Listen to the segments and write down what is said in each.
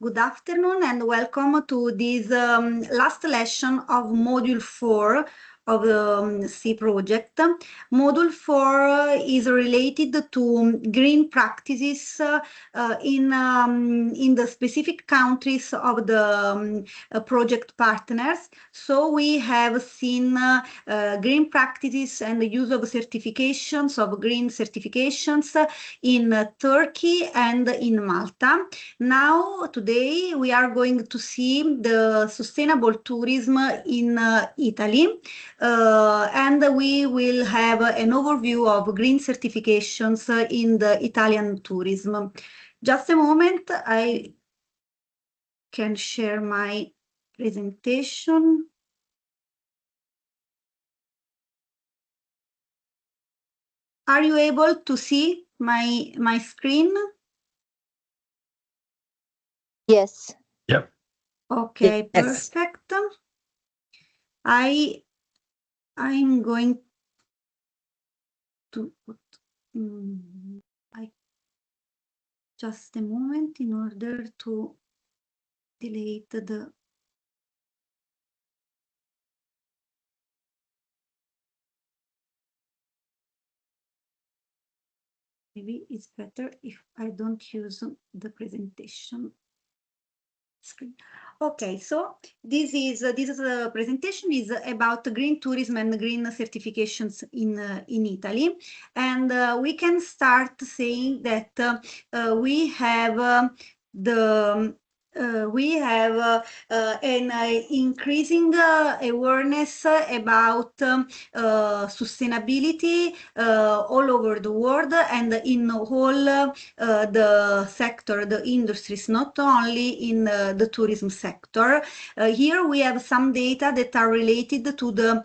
Good afternoon and welcome to this last lesson of Module 4 of the C project. Module 4 is related to green practices in the specific countries of the project partners. So we have seen green practices and the use of certifications, of green certifications in Turkey and in Malta. Now, today, we are going to see the sustainable tourism in Italy, and we will have an overview of green certifications in the Italian tourism. Just a moment, I can share my presentation. Are you able to see my screen? Yes. Yep. Okay, Yes. perfect. I'm going to put just a moment in order to delete the maybe it's better if I don't use the presentation screen. Okay, so this presentation is about green tourism and green certifications in Italy, and we can start saying that we have an increasing awareness about sustainability all over the world and in all the sector, the industries, not only in the tourism sector. Here we have some data that are related to the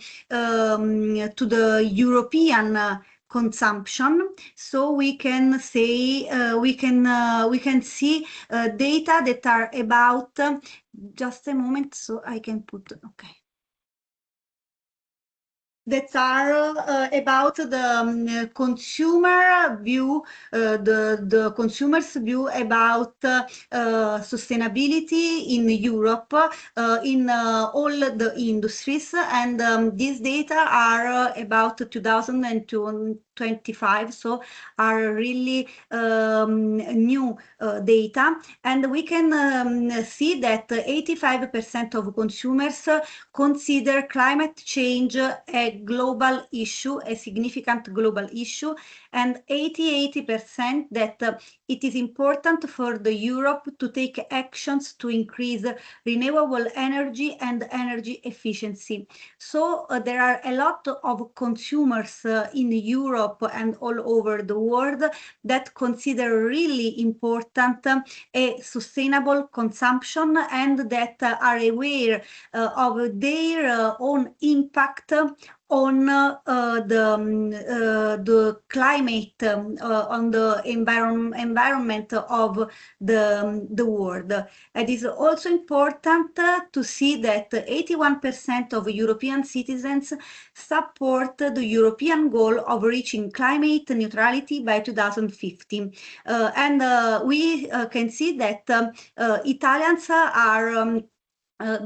European consumption. So we can say we can see data that are about just a moment, so I can put that are about the consumer view, the consumer's view about sustainability in Europe, in all the industries, and these data are about 2025, so are really new data, and we can see that 85% of consumers consider climate change a global issue, a significant global issue, and 80% that it is important for the Europe to take actions to increase renewable energy and energy efficiency. So there are a lot of consumers in Europe and all over the world that consider really important a sustainable consumption and that are aware of their own impact on the climate, on the environment of the world. It is also important to see that 81% of European citizens support the European goal of reaching climate neutrality by 2050. And we can see that Italians are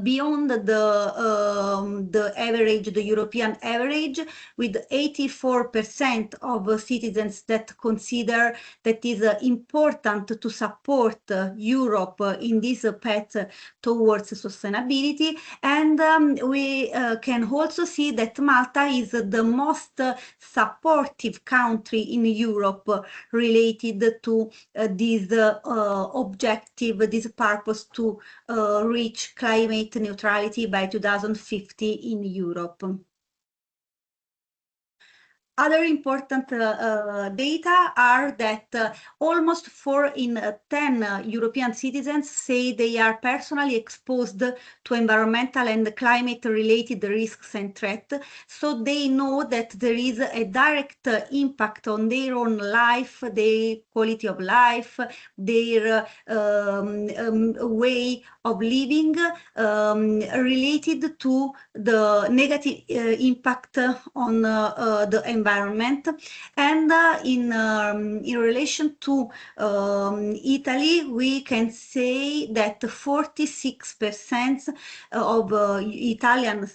beyond the average, the European average, with 84% of citizens that consider that is important to support Europe in this path towards sustainability. And we can also see that Malta is the most supportive country in Europe related to this objective, this purpose to reach climate neutrality by 2050 in Europe. Other important data are that almost 4 in 10 European citizens say they are personally exposed to environmental and climate-related risks and threats, so they know that there is a direct impact on their own life, their quality of life, their way of living related to the negative impact on the environment environment. And in relation to Italy, we can say that 46% of Italian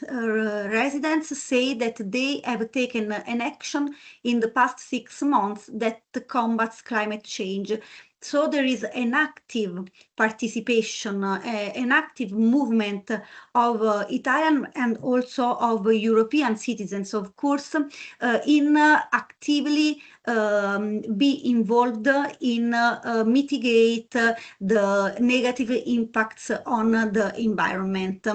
residents say that they have taken an action in the past 6 months that combats climate change. So there is an active participation, an active movement of Italian and also of European citizens, of course, in actively be involved in mitigate the negative impacts on the environment.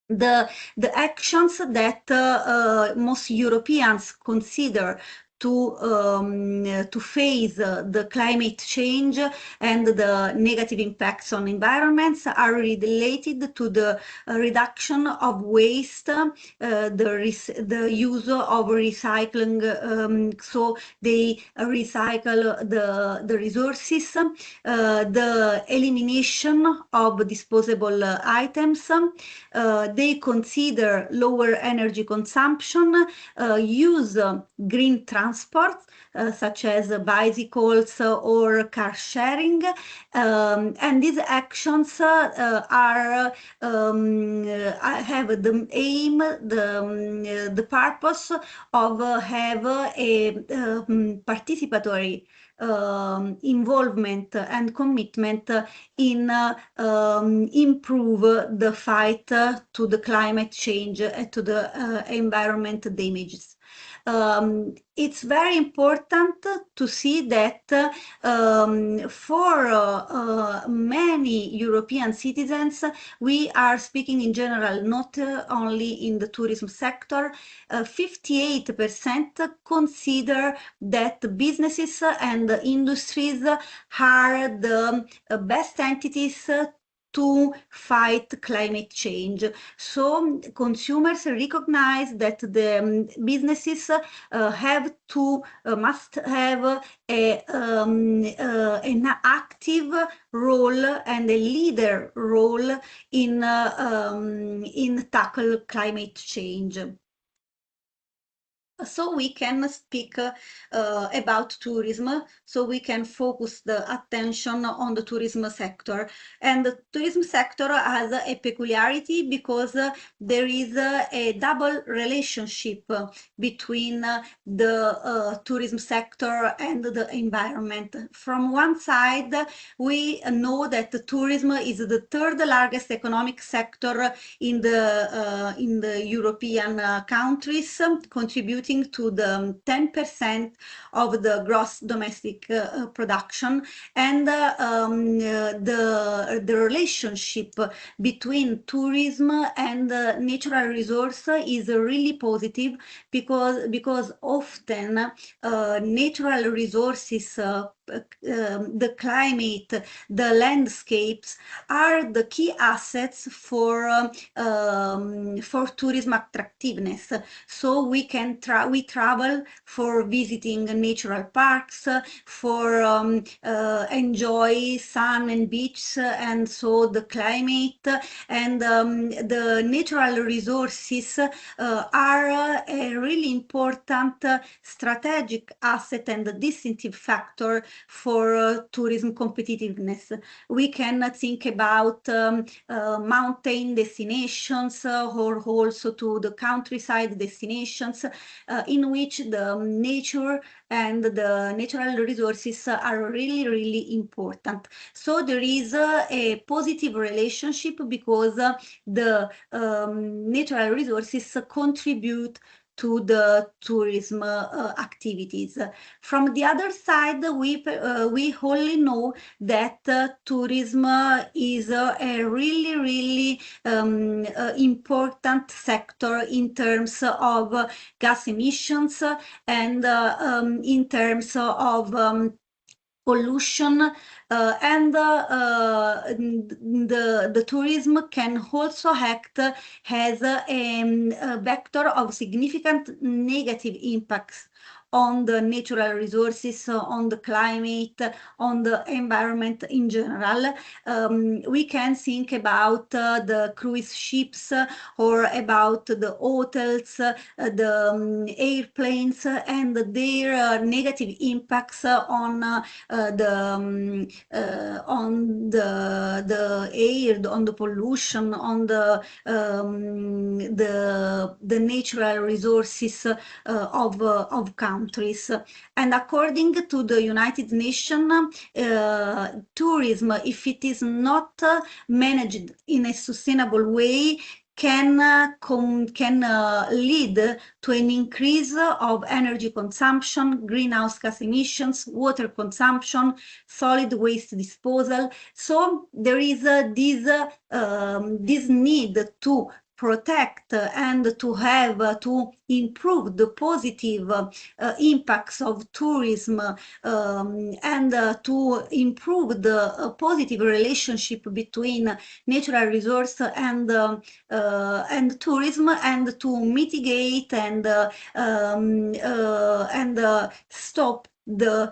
The actions that most Europeans consider to face the climate change and the negative impacts on environments are related to the reduction of waste, the use of recycling, so they recycle the resources, the elimination of disposable items. They consider lower energy consumption, use green transport, such as bicycles or car sharing, and these actions have the aim, the purpose of have a participatory involvement and commitment in improve the fight to the climate change and to the environment damages. It's very important to see that for many European citizens, we are speaking in general, not only in the tourism sector, 58% consider that businesses and industries are the best entities to fight climate change. So consumers recognize that the businesses must have an active role and a leader role in tackle climate change. So we can speak about tourism, so we can focus the attention on the tourism sector. And the tourism sector has a peculiarity because there is a double relationship between the tourism sector and the environment. From one side, we know that tourism is the third largest economic sector in the European countries, contributing to the 10% of the gross domestic production, and the relationship between tourism and natural resource is really positive because often natural resources, the climate, the landscapes are the key assets for tourism attractiveness. So we travel for visiting natural parks, for enjoy sun and beach, and so the climate and the natural resources are a really important strategic asset and a distinctive factor for tourism competitiveness. We can think about mountain destinations or also to the countryside destinations in which the nature and the natural resources are really, really important. So there is a positive relationship because the natural resources contribute to the tourism activities. From the other side, we wholly know that tourism is a really, really important sector in terms of gas emissions and in terms of pollution, and the tourism can also act as a vector of significant negative impacts on the natural resources, on the climate, on the environment in general. We can think about the cruise ships or about the hotels, the airplanes, and their negative impacts on the air, on the pollution, on the natural resources of countries. And according to the United Nations, tourism, if it is not managed in a sustainable way, can lead to an increase of energy consumption, greenhouse gas emissions, water consumption, solid waste disposal. So there is this need to protect and to have to improve the positive impacts of tourism and to improve the positive relationship between natural resource and tourism, and to mitigate and stop the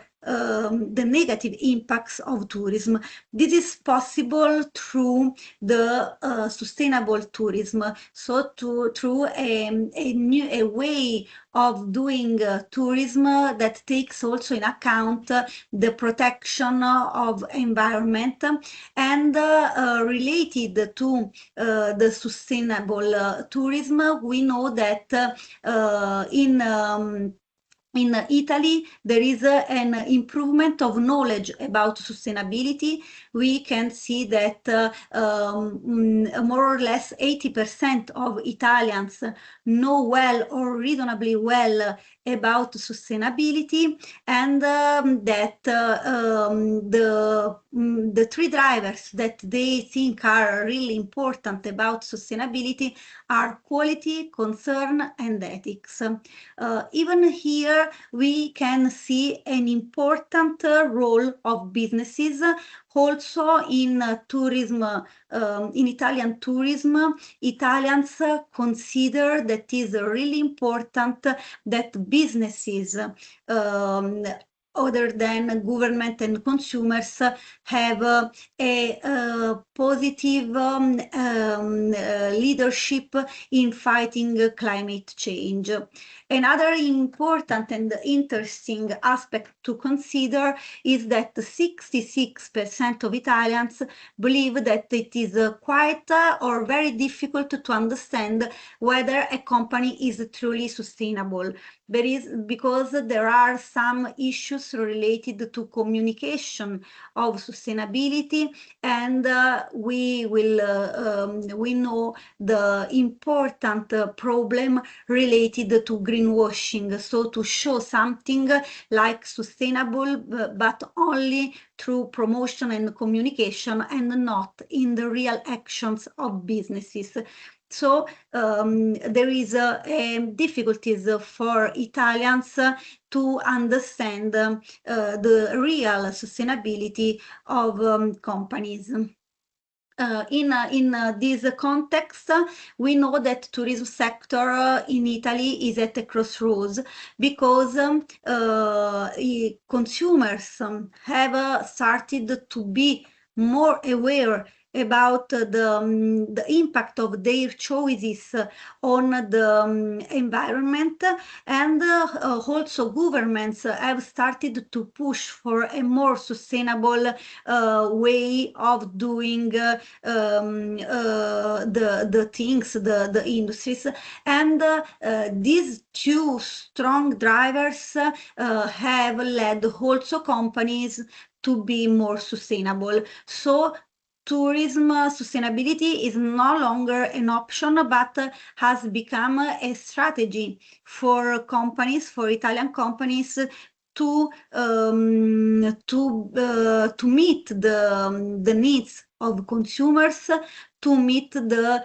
negative impacts of tourism. This is possible through the sustainable tourism, so through a way of doing tourism that takes also in account the protection of environment, and related to the sustainable tourism. We know that in Italy, there is an improvement of knowledge about sustainability. We can see that more or less 80% of Italians know well or reasonably well about sustainability, and that the three drivers that they think are really important about sustainability are quality, concern, and ethics. Even here, we can see an important role of businesses also in tourism, in Italian tourism. Italians consider that is really important that businesses other than government and consumers have a positive leadership in fighting climate change. Another important and interesting aspect to consider is that 66% of Italians believe that it is quite or very difficult to understand whether a company is truly sustainable. Because there are some issues related to communication of sustainability, and we know the important problem related to greenwashing. So to show something like sustainable, but only through promotion and communication, and not in the real actions of businesses. So there is difficulties for Italians to understand the real sustainability of companies. In this context, we know that tourism sector in Italy is at a crossroads, because consumers have started to be more aware about the impact of their choices on the environment, and also governments have started to push for a more sustainable way of doing the things, the industries. And these two strong drivers have led also companies to be more sustainable. So tourism sustainability is no longer an option, but has become a strategy for companies, for Italian companies, to meet the needs of consumers, to meet the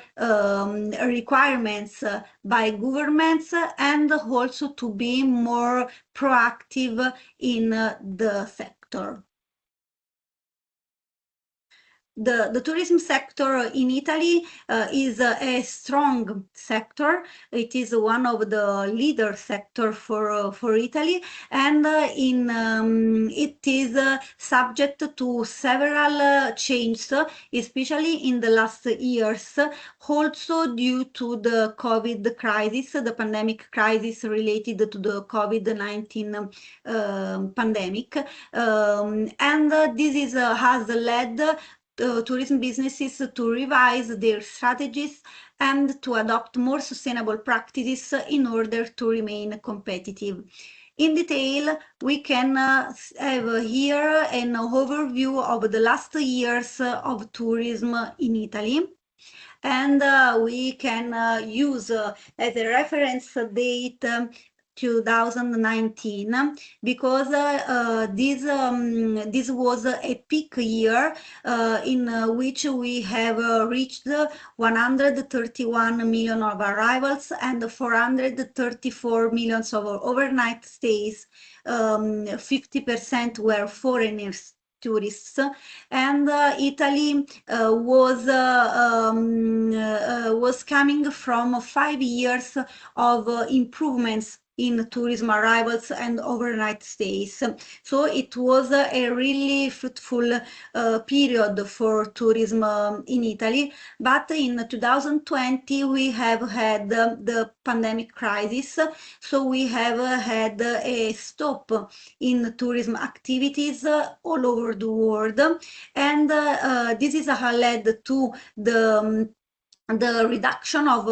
requirements by governments, and also to be more proactive in the sector. the tourism sector in Italy is a strong sector. It is one of the leader sector for Italy, and it is subject to several changes, especially in the last years, also due to the COVID crisis, the pandemic crisis related to the COVID-19 pandemic. And this has led tourism businesses to revise their strategies and to adopt more sustainable practices in order to remain competitive. In detail, we can have here an overview of the last years of tourism in Italy. And we can use as a reference date 2019, because this was a peak year in which we have reached 131 million of arrivals and 434 million of overnight stays. 50% were foreigners, tourists, and Italy was coming from 5 years of improvements in tourism arrivals and overnight stays. So it was a really fruitful period for tourism in Italy. But in 2020, we have had the pandemic crisis. So we have had a stop in tourism activities all over the world. And this is led to the reduction of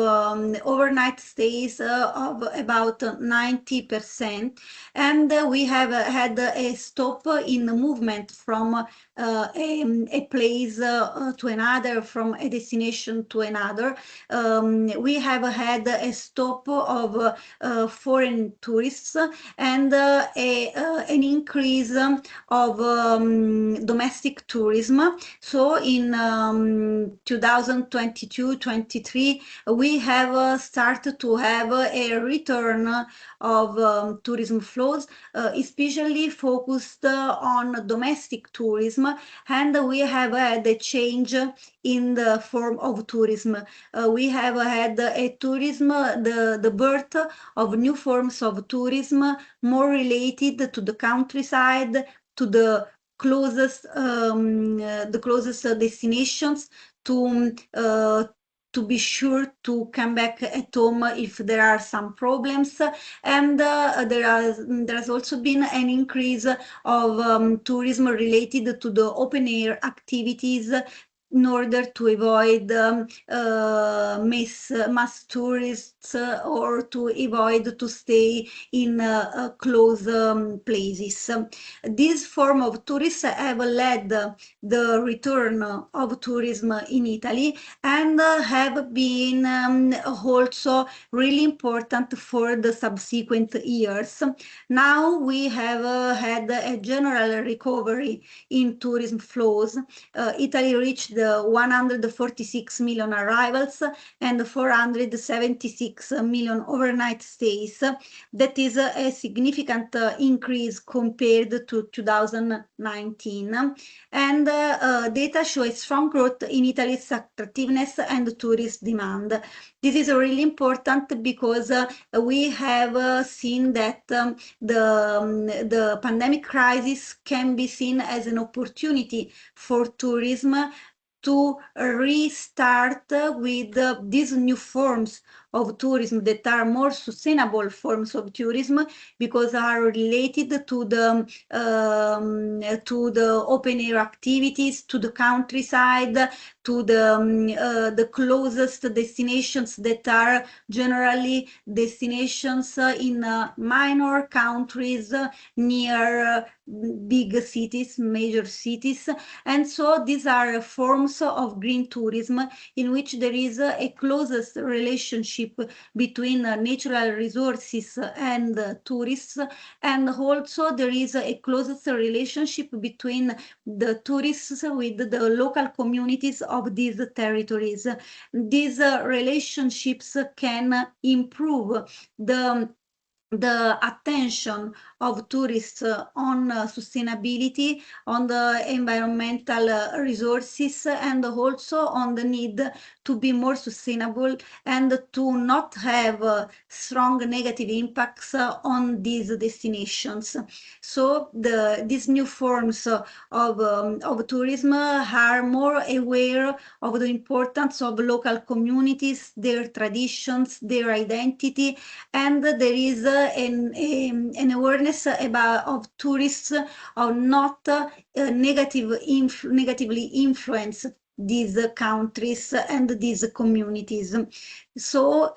overnight stays of about 90%, and we have had a stop in the movement from a place to another, from a destination to another. We have had a stop of foreign tourists and an increase of domestic tourism. So in 2022-23, we have started to have a return of tourism flows, especially focused on domestic tourism, and we have had a change in the form of tourism. We have had a tourism, the birth of new forms of tourism, more related to the countryside, to the closest destinations, to be sure to come back at home if there are some problems. And there has also been an increase of tourism related to the open air activities, in order to avoid mass tourists or to avoid to stay in close places. This form of tourism have led the return of tourism in Italy, and have been also really important for the subsequent years. Now we have had a general recovery in tourism flows. Italy reached the 146 million arrivals and 476 million overnight stays. That is a significant increase compared to 2019. And data show a strong growth in Italy's attractiveness and tourist demand. This is really important because we have seen that the pandemic crisis can be seen as an opportunity for tourism to restart with these new forms of tourism that are more sustainable forms of tourism, because are related to the open air activities, to the countryside, to the closest destinations that are generally destinations in minor countries near big cities, major cities. And so these are forms of green tourism in which there is a closest relationship between natural resources and tourists, and also there is a closest relationship between the tourists with the local communities of these territories. These relationships can improve the the attention of tourists on sustainability, on the environmental resources, and also on the need to be more sustainable and to not have strong negative impacts on these destinations. So these new forms of tourism are more aware of the importance of local communities, their traditions, their identity, and there is an awareness of tourists of not negatively influence these countries and these communities. So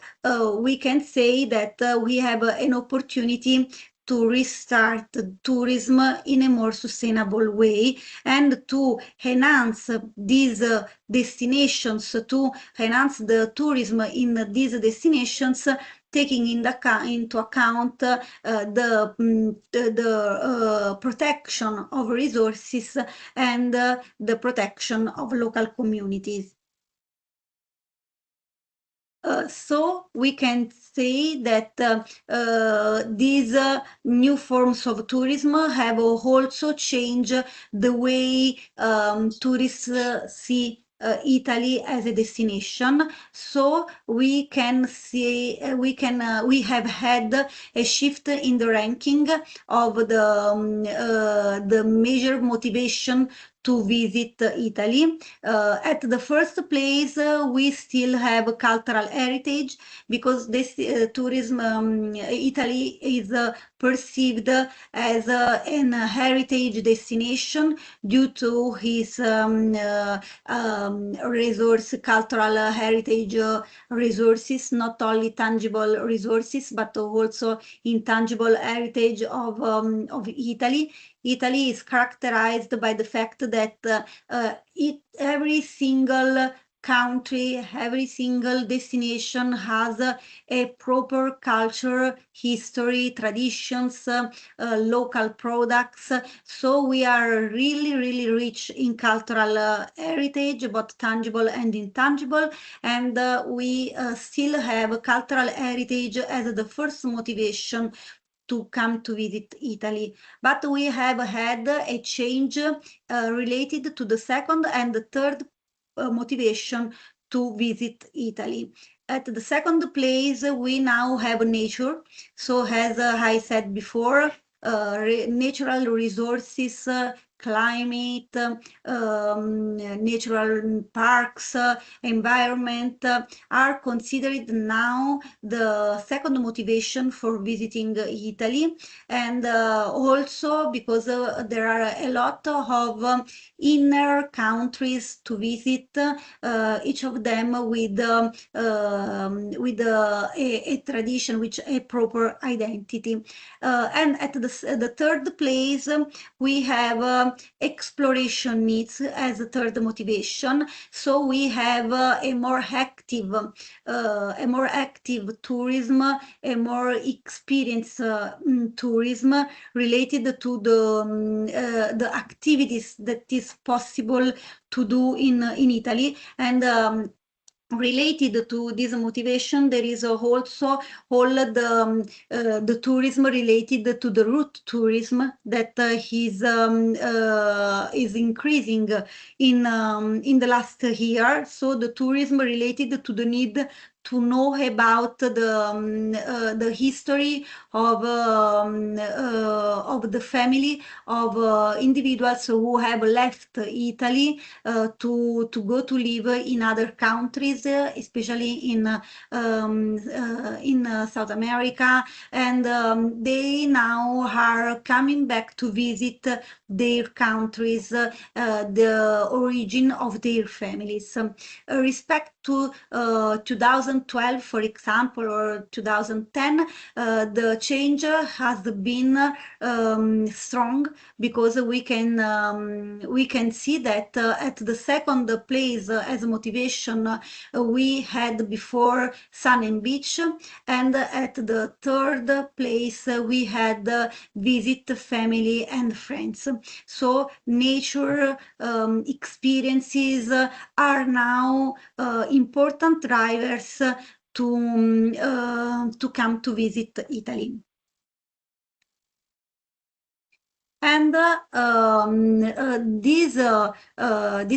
we can say that we have an opportunity to restart tourism in a more sustainable way and to enhance these destinations, to enhance the tourism in these destinations, taking into account the protection of resources and the protection of local communities. So we can say that these new forms of tourism have also changed the way tourists see Italy as a destination. So we can see we have had a shift in the ranking of the major motivation to visit Italy. At the first place, we still have cultural heritage because this tourism, Italy is perceived as an heritage destination due to his cultural heritage resources, not only tangible resources, but also intangible heritage of Italy. Italy is characterized by the fact that every single country, every single destination has a proper culture, history, traditions, local products. So we are really, really rich in cultural heritage, both tangible and intangible. And we still have cultural heritage as the first motivation to come to visit Italy. But we have had a change related to the second and the third motivation to visit Italy. At the second place, we now have nature. So as I said before, natural resources, climate, natural parks, environment are considered now the second motivation for visiting Italy. And also because there are a lot of inner countries to visit, each of them with a tradition, which a proper identity. And at the third place, we have exploration needs as a third motivation. So we have a more active tourism, a more experienced tourism related to the activities that is possible to do in Italy. And related to this motivation, there is also all the tourism related to the route tourism that is increasing in the last year. So the tourism related to the need to know about the history of the family of individuals who have left Italy to go to live in other countries, especially in South America, and they now are coming back to visit their countries, the origin of their families. Respect to 2012, for example, or 2010, the change has been strong because we can see that at the second place as motivation we had before sun and beach, and at the third place we had visit family and friends. So nature experiences are now important drivers to come to visit Italy. And these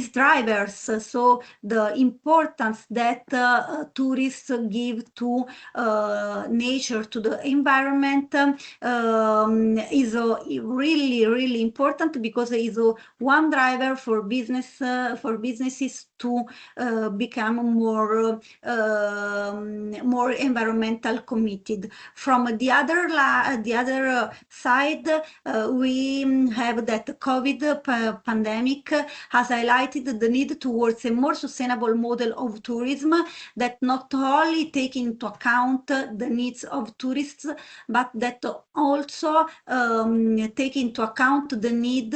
drivers, so the importance that tourists give to nature, to the environment, is really, really important, because it is one driver for businesses to become more environmental committed. From the other side, we have that COVID pandemic has highlighted the need towards a more sustainable model of tourism that not only take into account the needs of tourists, but that also take into account the need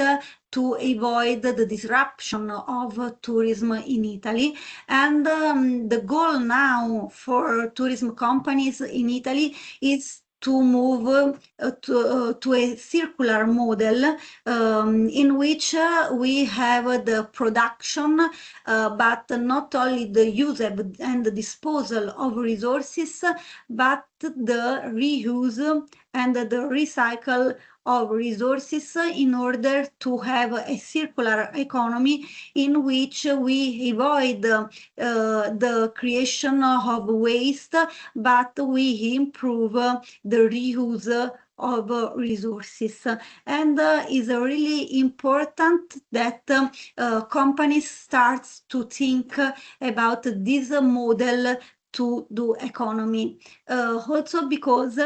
to avoid the disruption of tourism in Italy. And the goal now for tourism companies in Italy is to move to a circular model, in which we have the production, but not only the use and the disposal of resources, but the reuse and the recycle of resources, in order to have a circular economy in which we avoid the creation of waste, but we improve the reuse of resources. And is really important that companies start to think about this model to do economy. Also because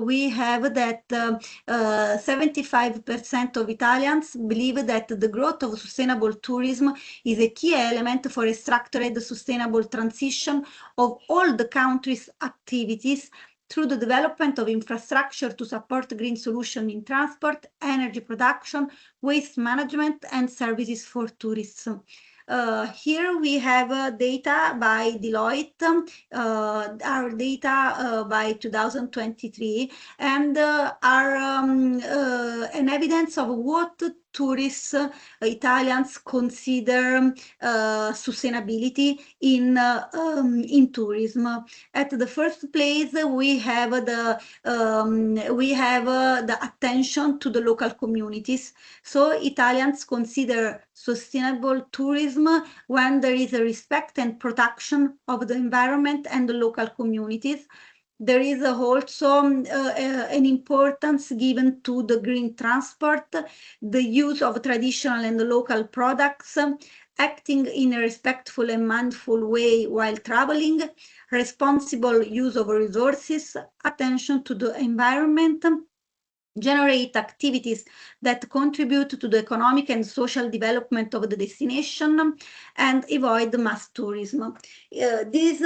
we have that 75% of Italians believe that the growth of sustainable tourism is a key element for a structured sustainable transition of all the country's activities, through the development of infrastructure to support green solutions in transport, energy production, waste management, and services for tourists. Here we have data by Deloitte, our data by 2023, and are an evidence of what tourists, Italians consider sustainability in tourism. At the first place, we have the attention to the local communities. So Italians consider sustainable tourism when there is a respect and protection of the environment and the local communities. There is also an importance given to the green transport, the use of traditional and local products, acting in a respectful and mindful way while traveling, responsible use of resources, attention to the environment, generate activities that contribute to the economic and social development of the destination, and avoid mass tourism. These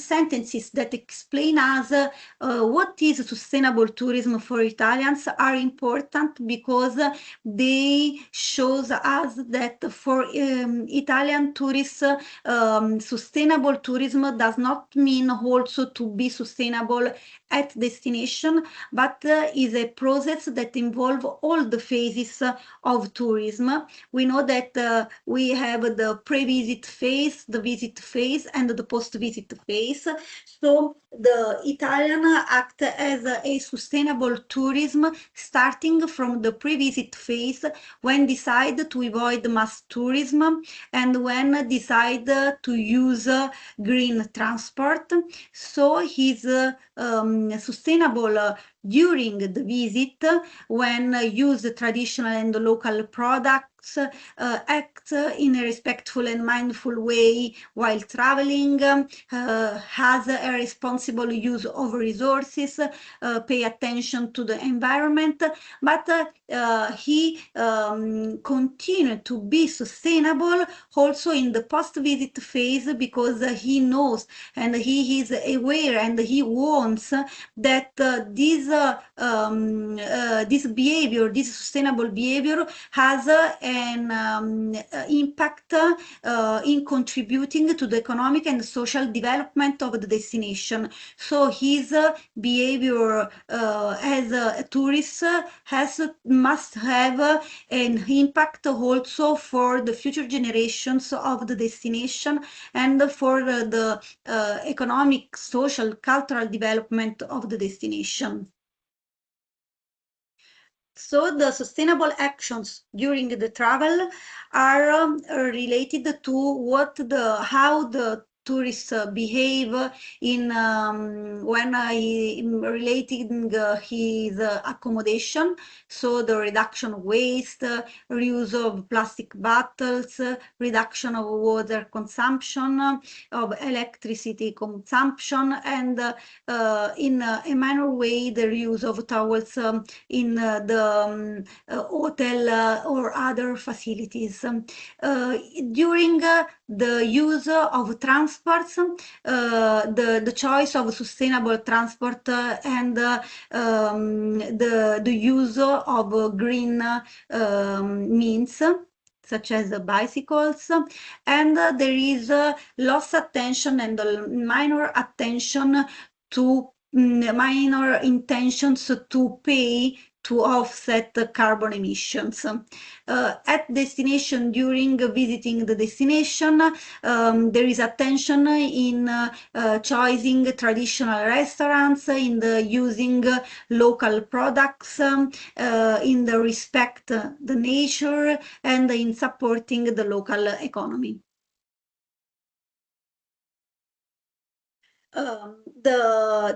sentences that explain us what is sustainable tourism for Italians are important, because they shows us that for Italian tourists, sustainable tourism does not mean also to be sustainable at destination, but is a process that involves all the phases of tourism. We know that we have the pre-visit phase, the visit phase, and the post-visit phase. So the Italian act as a sustainable tourism, starting from the pre-visit phase, when decide to avoid mass tourism and when decide to use green transport. So he's sustainable during the visit, when use traditional and local products, act in a respectful and mindful way while traveling, has a responsible use of resources, pay attention to the environment, but he continued to be sustainable also in the post-visit phase, because he knows and he is aware and he wants that this behavior, this sustainable behavior, has an impact in contributing to the economic and social development of the destination. So his behavior as a tourist must have an impact also for the future generations of the destination and for the economic, social, cultural development of the destination. So the sustainable actions during the travel are related to how the tourists behave in when I relating his accommodation. So the reduction of waste, reuse of plastic bottles, reduction of water consumption, of electricity consumption, and in a minor way the reuse of towels in the hotel or other facilities. During the use of transports, the choice of sustainable transport and the use of green means such as bicycles, and there is lost attention and minor attention to minor intentions to pay to offset carbon emissions. At destination, during visiting the destination, there is attention in choosing traditional restaurants, in the using local products, in the respect the nature, and in supporting the local economy.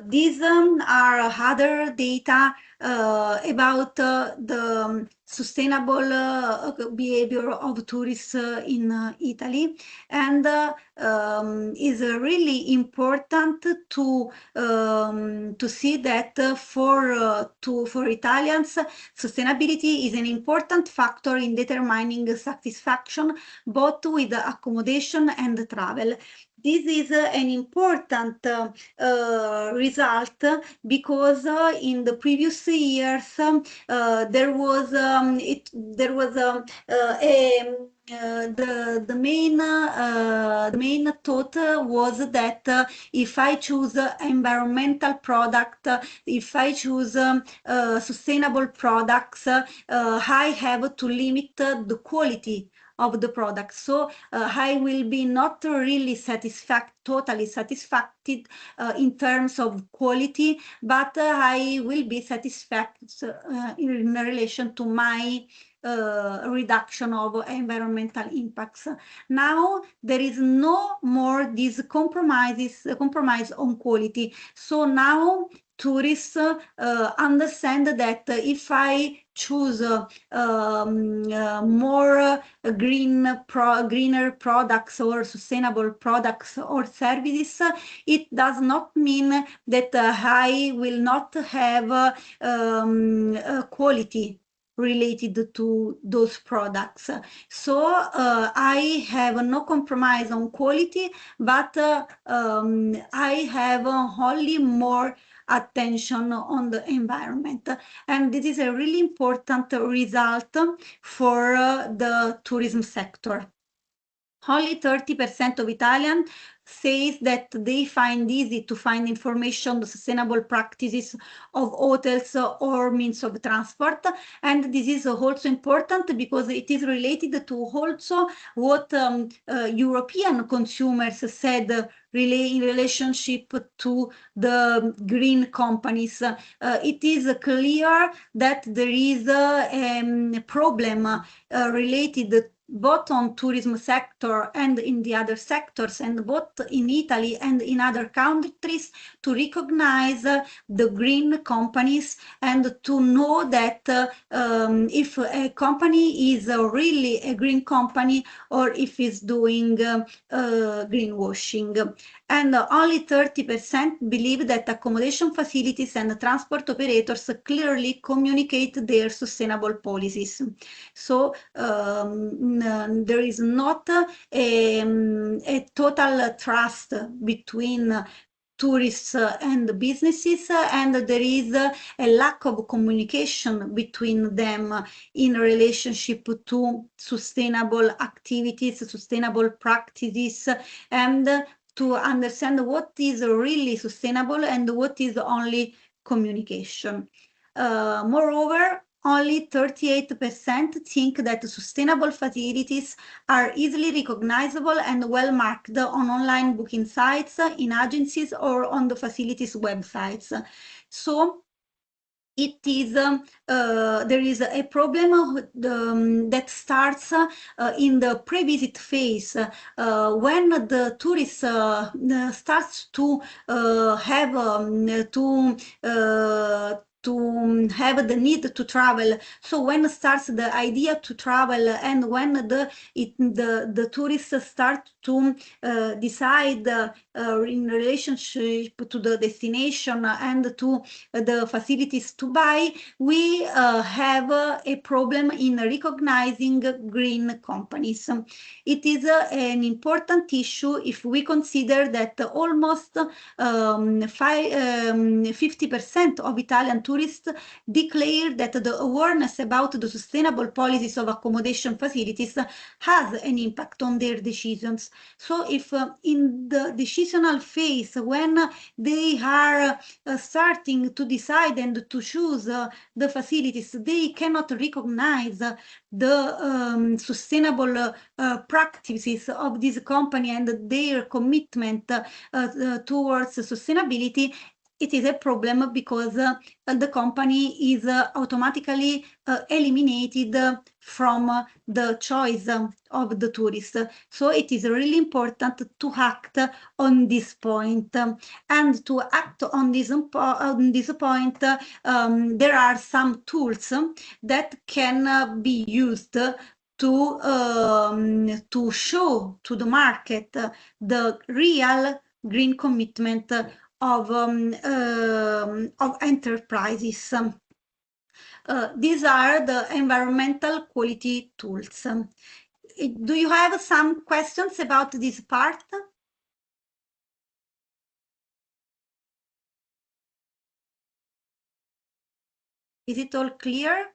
These are other data about the sustainable behavior of tourists in Italy, and is really important to see that for Italians, sustainability is an important factor in determining satisfaction both with accommodation and travel. This is an important result because in the previous years there was the main thought was that if I choose environmental product, if I choose sustainable products, I have to limit the quality of the product. So I will be not really totally satisfied in terms of quality, but I will be satisfied in relation to my reduction of environmental impacts. Now there is no more these compromise on quality. So now tourists understand that if I choose more greener products or sustainable products or services, it does not mean that I will not have quality related to those products. So I have no compromise on quality, but I have only more attention on the environment. And this is a really important result for the tourism sector. Only 30% of Italians says that they find easy to find information on the sustainable practices of hotels or means of transport. And this is also important because it is related to also what European consumers said in relationship to the green companies. It is clear that there is a problem related both on tourism sector and in the other sectors, and both in Italy and in other countries, to recognize the green companies and to know that if a company is really a green company or if it's doing greenwashing. And only 30% believe that accommodation facilities and transport operators clearly communicate their sustainable policies. So there is not a total trust between tourists and businesses, and there is a lack of communication between them in relationship to sustainable activities, sustainable practices, and to understand what is really sustainable and what is only communication. Moreover, only 38% think that sustainable facilities are easily recognizable and well marked on online booking sites, in agencies, or on the facilities websites. So there is a problem that starts in the pre-visit phase when the tourist starts to have to have the need to travel. So when starts the idea to travel, and when the tourists start to decide in relationship to the destination and to the facilities to buy, we have a problem in recognizing green companies. It is an important issue if we consider that almost 50% of Italian tourists declare that the awareness about the sustainable policies of accommodation facilities has an impact on their decisions. So if in the decisional phase, when they are starting to decide and to choose the facilities, they cannot recognize the sustainable practices of this company and their commitment towards sustainability. It is a problem because the company is automatically eliminated from the choice of the tourist. So it is really important to act on this point. And to act on this point, there are some tools that can be used to show to the market the real green commitment of enterprises. These are the environmental quality tools. Do you have some questions about this part? Is it all clear?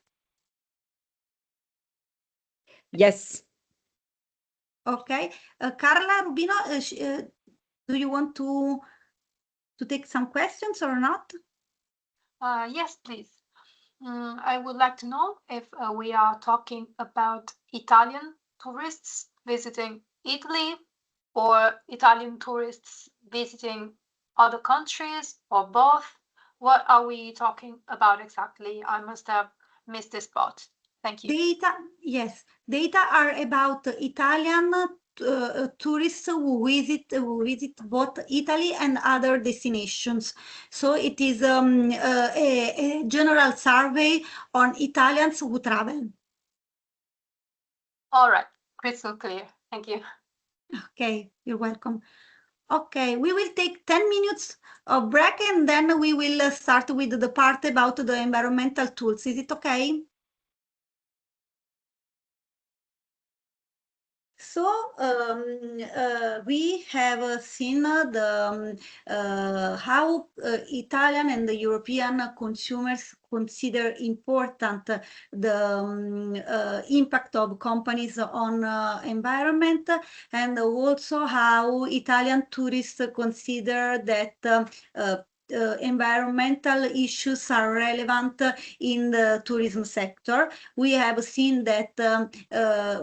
Yes. Okay. Carla Rubino, do you want to take some questions or not? Yes, please. I would like to know if we are talking about Italian tourists visiting Italy or Italian tourists visiting other countries or both. What are we talking about exactly? I must have missed this part. Thank you. Yes, data are about Italian tourists who visit both Italy and other destinations. So it is a general survey on Italians who travel. All right, crystal clear. Thank you. Okay, you're welcome. Okay, we will take 10 minutes of break and then we will start with the part about the environmental tools. Is it okay? So we have seen how Italian and the European consumers consider important the impact of companies on environment, and also how Italian tourists consider that environmental issues are relevant in the tourism sector. We have seen that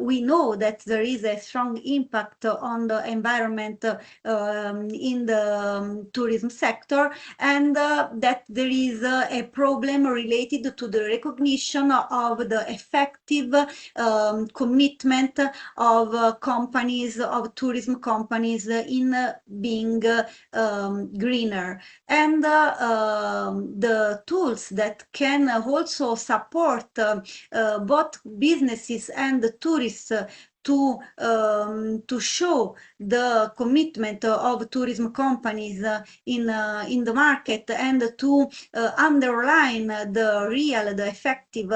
we know that there is a strong impact on the environment in the tourism sector, and that there is a problem related to the recognition of the effective commitment of companies, of tourism companies in being greener. And the tools that can also support both businesses and the tourists to show the commitment of tourism companies in the market, and to underline the effective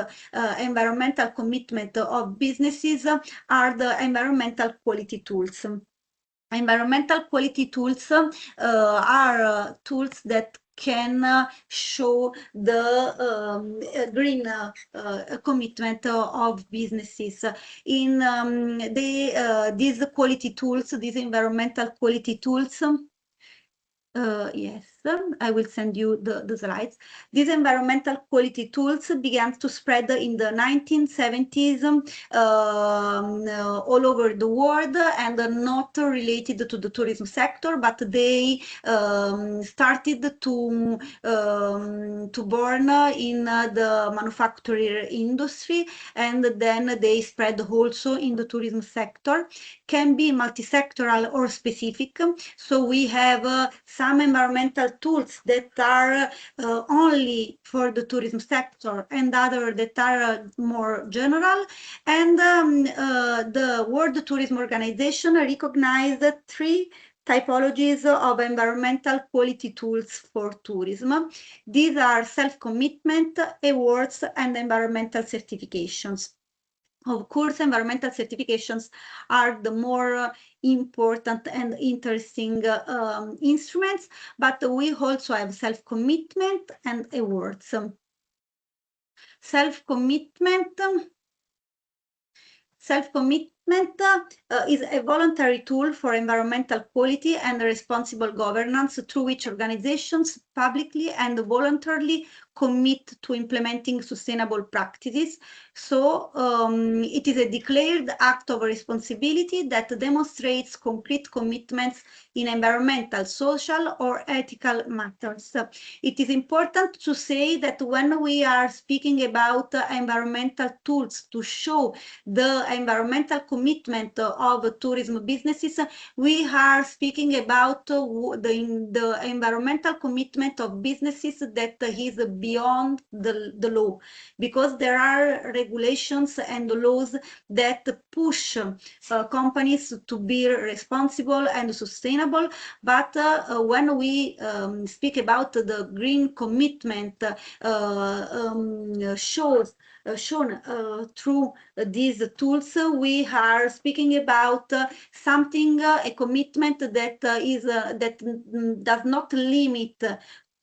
environmental commitment of businesses are the environmental quality tools. Environmental quality tools are tools that can show the green commitment of businesses. In these quality tools, these environmental quality tools, Yes, I will send you the slides. These environmental quality tools began to spread in the 1970s all over the world and are not related to the tourism sector, but they started to burn in the manufacturing industry, and then they spread also in the tourism sector. Can be multi-sectoral or specific. So we have some environmental tools that are only for the tourism sector and other that are more general. And the World Tourism Organization recognized three typologies of environmental quality tools for tourism. These are self-commitment, awards, and environmental certifications. Of course, environmental certifications are the more important and interesting instruments, but we also have self-commitment and awards. Self-commitment is a voluntary tool for environmental quality and responsible governance through which organizations publicly and voluntarily commit to implementing sustainable practices. So it is a declared act of responsibility that demonstrates concrete commitments in environmental, social, or ethical matters. It is important to say that when we are speaking about environmental tools to show the environmental commitment of tourism businesses, we are speaking about the environmental commitment of businesses that is beyond the law, because there are regulations and laws that push companies to be responsible and sustainable. But when we speak about the green commitment shown through these tools, we are speaking about something, a commitment that does not limit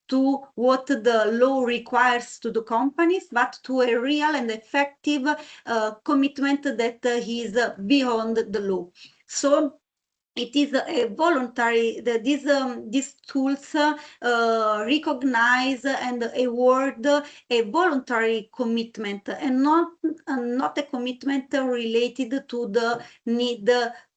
to what the law requires to the companies, but to a real and effective commitment that is beyond the law. So it is a voluntary, these tools recognize and award a voluntary commitment and not a commitment related to the need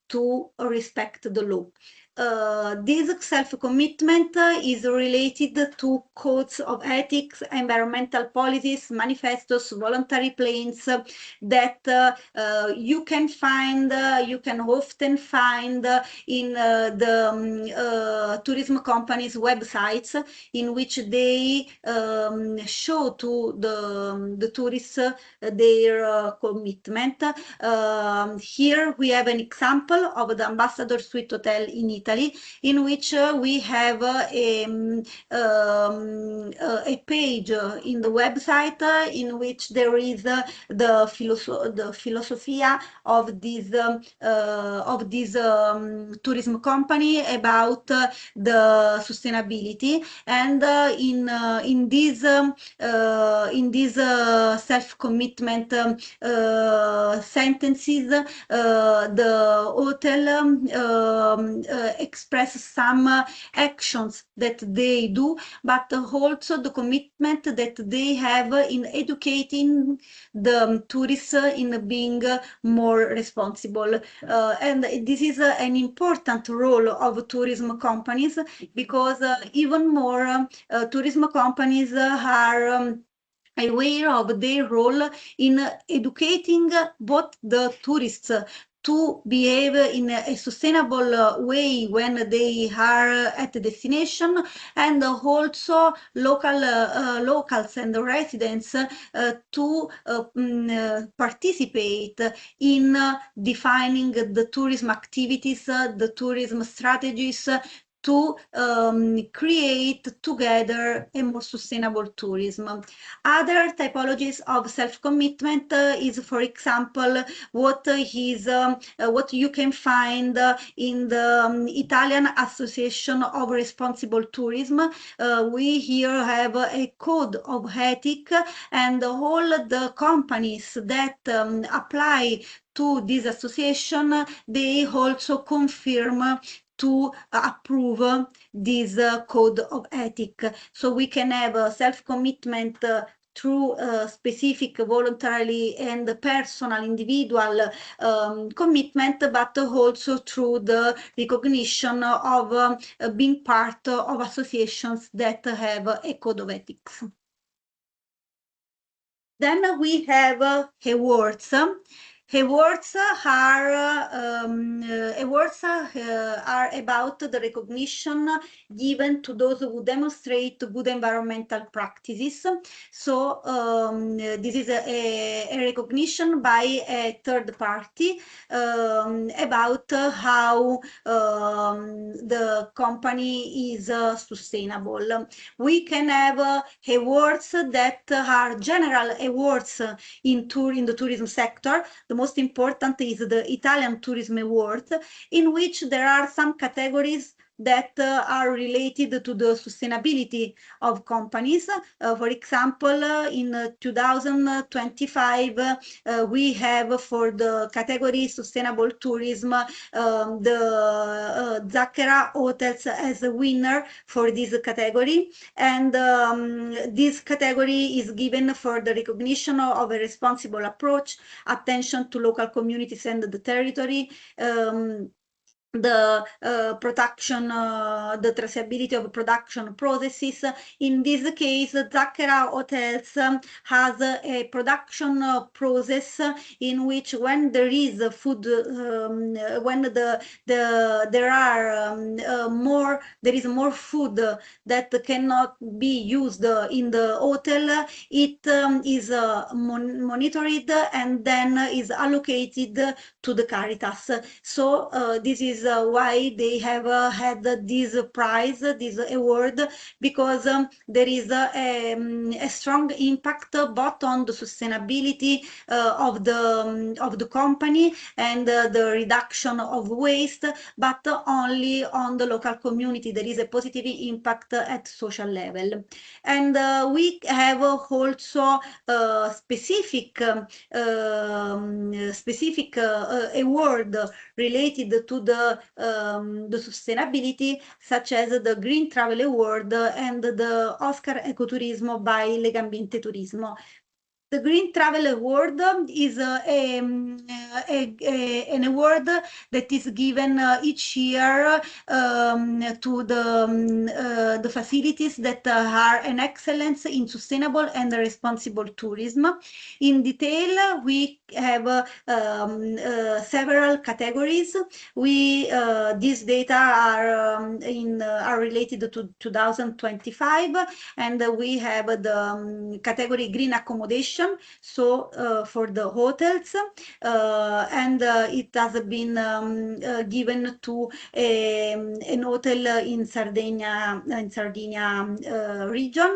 to respect the law. This self-commitment is related to codes of ethics, environmental policies, manifestos, voluntary plans that you can often find in the tourism companies' websites, in which they show to the tourists their commitment. Here we have an example of the Ambassador Suite Hotel in Italy, in which we have a page in the website in which there is the philosophy of this tourism company about the sustainability, and in these self-commitment sentences, the hotel express some actions that they do, but also the commitment that they have in educating the tourists in being more responsible. And this is an important role of tourism companies, because even more tourism companies are aware of their role in educating both the tourists to behave in a sustainable way when they are at the destination, and also locals and residents to participate in defining the tourism activities, the tourism strategies, to create together a more sustainable tourism. Other typologies of self-commitment is, for example, what you can find in the Italian Association of Responsible Tourism. We here have a code of ethics, and all the companies that apply to this association, they also confirm to approve this code of ethics. So we can have a self-commitment through specific voluntarily and personal individual commitment, but also through the recognition of being part of associations that have a code of ethics. Then we have awards. Awards are about the recognition given to those who demonstrate good environmental practices. So this is a recognition by a third party about how the company is sustainable. We can have awards that are general awards in the tourism sector. The most important is the Italian Tourism Award, in which there are some categories that are related to the sustainability of companies. For example, in 2025, we have for the category sustainable tourism, the Zacchera Hotels as a winner for this category. And this category is given for the recognition of a responsible approach, attention to local communities and the territory, the production, the traceability of production processes. In this case, Zacchera Hotels has a production process in which when there is food, when there is more food that cannot be used in the hotel, it is monitored and then is allocated to the Caritas. So this is why they have had this prize, this award, because there is a strong impact both on the sustainability of the company and the reduction of waste, but only on the local community. There is a positive impact at social level. And we have also specific award related to the sustainability, such as the Green Travel Award and the Oscar Ecoturismo by Legambiente Turismo. The Green Travel Award is an award that is given each year to the facilities that are an excellence in sustainable and responsible tourism. In detail, we have several categories. These data are related to 2025, and we have the category Green Accommodation. So for the hotels, and it has been given to an hotel in Sardinia region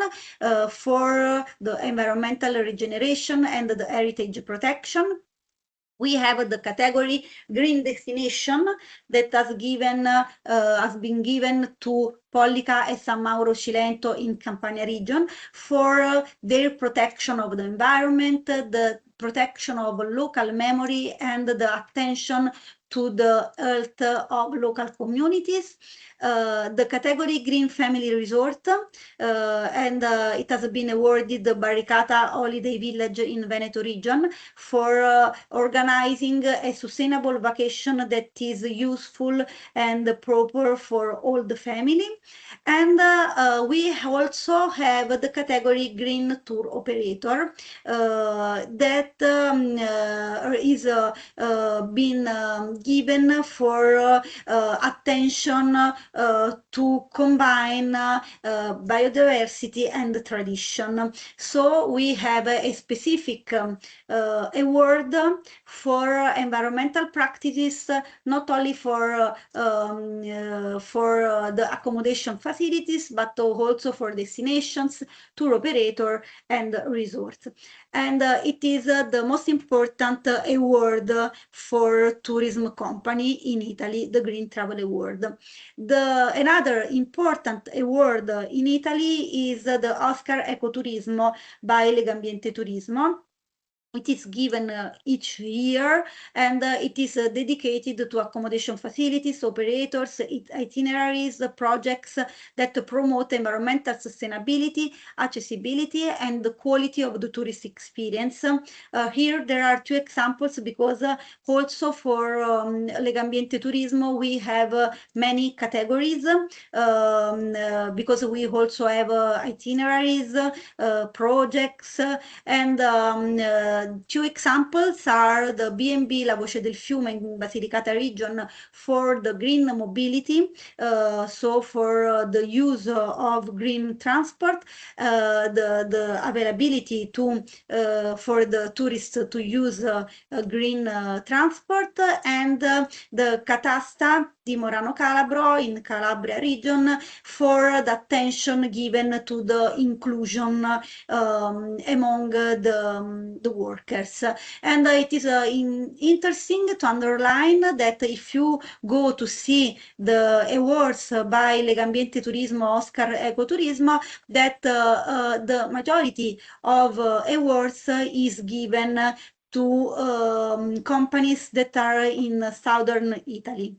for the environmental regeneration and the heritage protection. We have the category Green Destination that has been given to Pollica and San Mauro Cilento in Campania region for their protection of the environment, the protection of local memory, and the attention to the health of local communities. The category Green Family Resort, and it has been awarded the Barricata Holiday Village in Veneto region for organizing a sustainable vacation that is useful and proper for all the family. And we also have the category Green Tour Operator that is been given for attention to combine biodiversity and tradition. So we have a specific award for environmental practices, not only for the accommodation facilities, but also for destinations, tour operator, and resorts. And it is the most important award for tourism company in Italy, the Green Travel Award. Another important award in Italy is the Oscar Ecoturismo by Legambiente Turismo. It is given each year, and it is dedicated to accommodation facilities, operators, itineraries, projects that promote environmental sustainability, accessibility, and the quality of the tourist experience. Here there are two examples, because also for Legambiente Turismo we have many categories, because we also have itineraries, projects, and two examples are the B&B La Voce del Fiume in Basilicata region for the green mobility, so for the use of green transport, the availability to for the tourists to use green transport, and the Catasta di Morano Calabro in Calabria region for the attention given to the inclusion among the workers. And it is interesting to underline that if you go to see the awards by Legambiente Turismo, Oscar Ecoturismo, that the majority of awards is given to companies that are in southern Italy.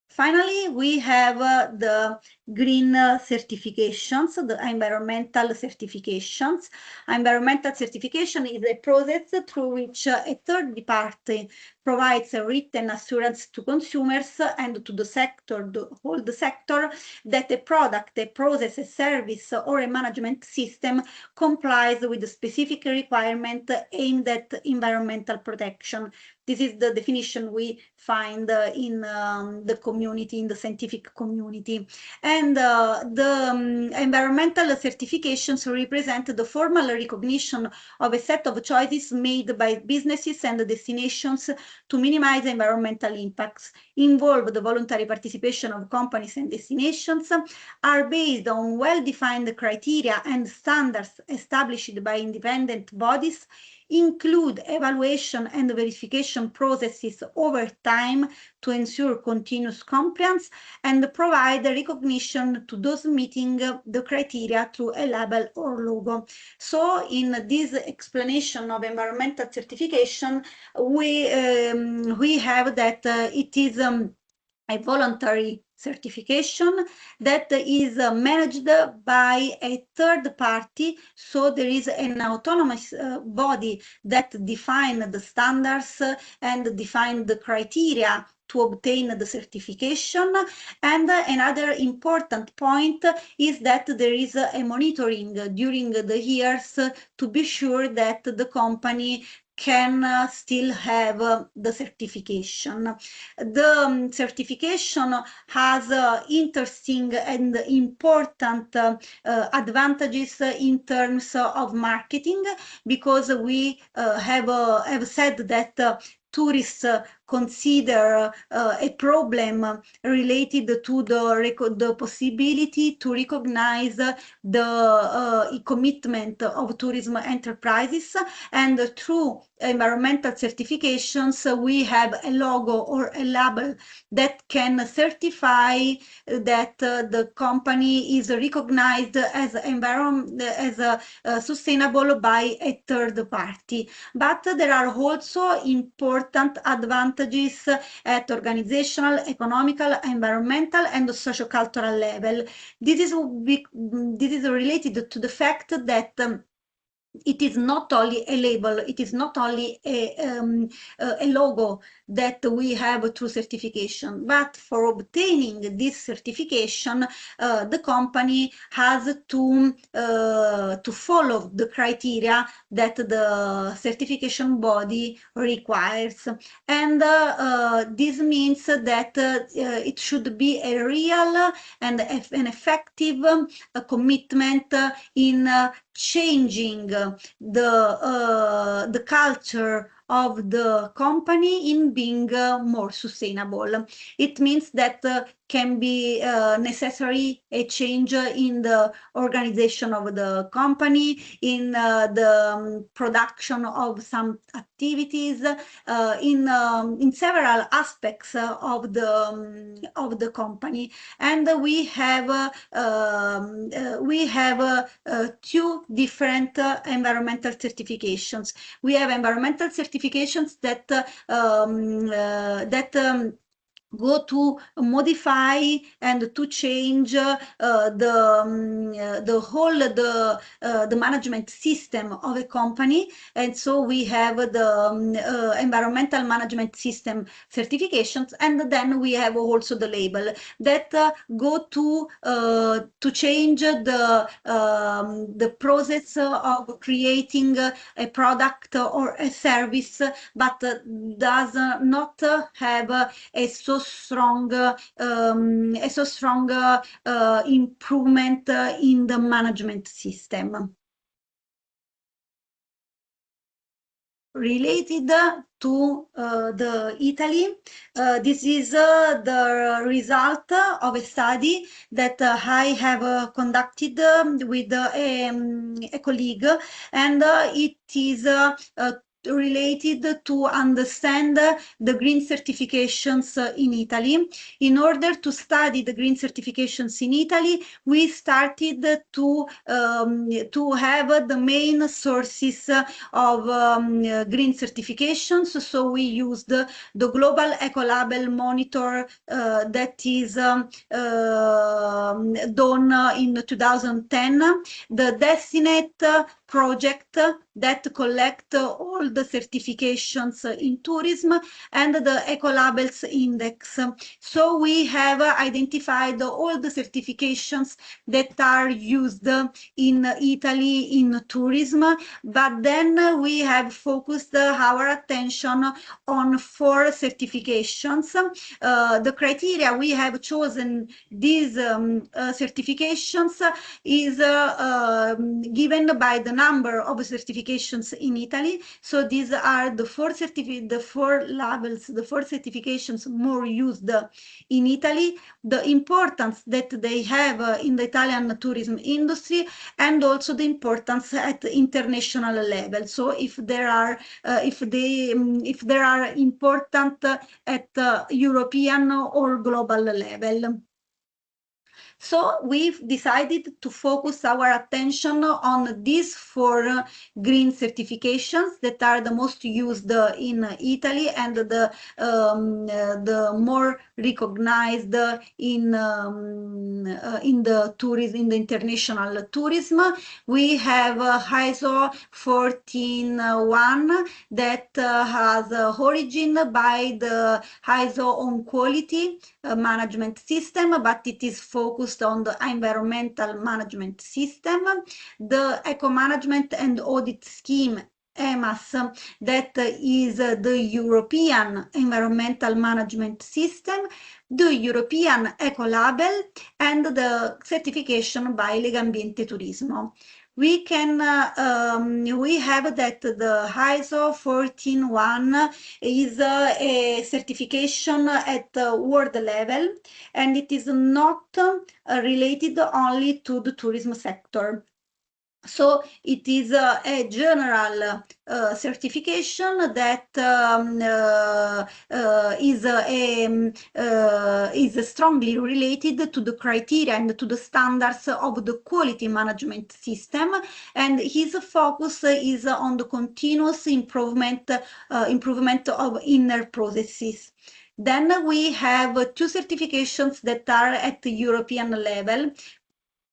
Finally, we have the green certifications, the environmental certifications. Environmental certification is a process through which a third party provides a written assurance to consumers and to the sector, the whole sector, that a product, a process, a service, or a management system complies with the specific requirement aimed at environmental protection. This is the definition we find in the community, in the scientific community. And the environmental certifications represent the formal recognition of a set of choices made by businesses and destinations to minimize environmental impacts, involve the voluntary participation of companies and destinations, are based on well-defined criteria and standards established by independent bodies, include evaluation and verification processes over time to ensure continuous compliance, and provide recognition to those meeting the criteria through a label or logo. So in this explanation of environmental certification, we have that it is a voluntary certification that is managed by a third party, so there is an autonomous body that defines the standards and defines the criteria to obtain the certification. And another important point is that there is a monitoring during the years to be sure that the company can still have the certification. The certification has interesting and important advantages in terms of marketing, because we have said that tourists consider a problem related to the possibility to recognize the commitment of tourism enterprises, and through environmental certifications we have a logo or a label that can certify that the company is recognized as sustainable by a third party. But there are also important advantages at organizational, economical, environmental, and sociocultural level. This is related to the fact that it is not only a label, it is not only a logo that we have through certification, but for obtaining this certification, the company has to follow the criteria that the certification body requires. And this means that it should be a real and an effective commitment in changing the culture of the company in being more sustainable. It means that can be necessary a change in the organization of the company, in the production of some activities, in several aspects of the company. And we have two different environmental certifications. We have environmental certifications that go to modify and to change the whole the management system of a company. And so we have the environmental management system certifications, and then we have also the label that go to change the process of creating a product or a service, but does not have a so strong improvement in the management system. Related to the Italy, this is the result of a study that I have conducted with a colleague, and it is related to understand the green certifications in Italy. In order to study the green certifications in Italy, we started to have the main sources of green certifications. So we used the Global Ecolabel monitor that is done in 2010, the Destinate project that collect all the certifications in tourism, and the Ecolabels index. So we have identified all the certifications that are used in Italy in tourism, but then we have focused our attention on 4 certifications. The criteria we have chosen these certifications is given by the number of certifications in Italy. So these are the 4 labels, the 4 certifications more used in Italy, the importance that they have in the Italian tourism industry, and also the importance at international level. So if there are important at European or global level. So we've decided to focus our attention on these 4 green certifications that are the most used in Italy and the more recognized in the tourism, in the international tourism. We have ISO 14001 that has origin by the ISO on quality management system, but it is focused on the environmental management system. The eco management and audit scheme, EMAS, that is the European environmental management system, the European Ecolabel, and the certification by Legambiente Turismo. We can we have that the ISO 14001 is a certification at world level, and it is not related only to the tourism sector. So it is a general certification that is strongly related to the criteria and to the standards of the quality management system, and his focus is on the continuous improvement of inner processes. Then we have 2 certifications that are at the European level.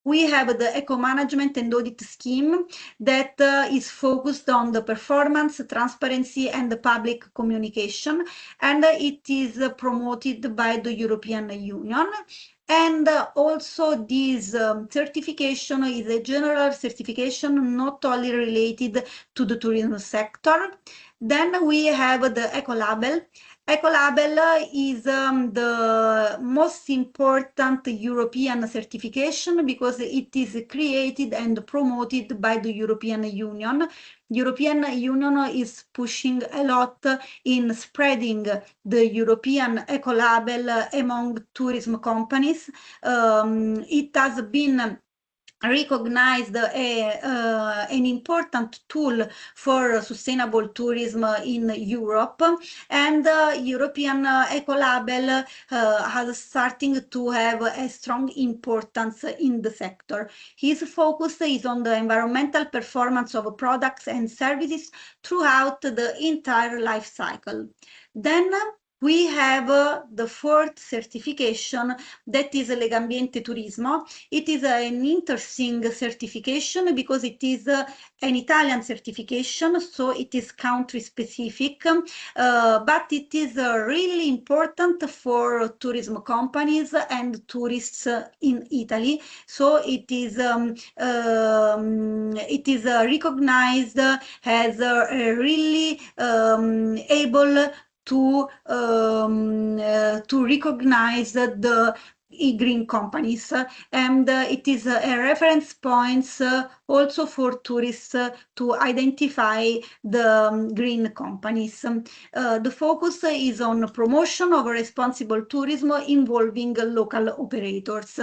We have the eco management and audit scheme that is focused on the performance, transparency, and the public communication, and it is promoted by the European Union. And also this certification is a general certification, not only related to the tourism sector. Then we have the Ecolabel, Ecolabel is the most important European certification because it is created and promoted by the European Union. European Union is pushing a lot in spreading the European Ecolabel among tourism companies. It has been recognized an important tool for sustainable tourism in Europe, and European Ecolabel has starting to have a strong importance in the sector. His focus is on the environmental performance of products and services throughout the entire life cycle. Then we have the fourth certification, that is Legambiente Turismo. It is an interesting certification because it is an Italian certification, so it is country specific, but it is really important for tourism companies and tourists in Italy. So it is recognized as really able to recognize the green companies, and it is a reference points also for tourists to identify the green companies. The focus is on promotion of responsible tourism involving local operators.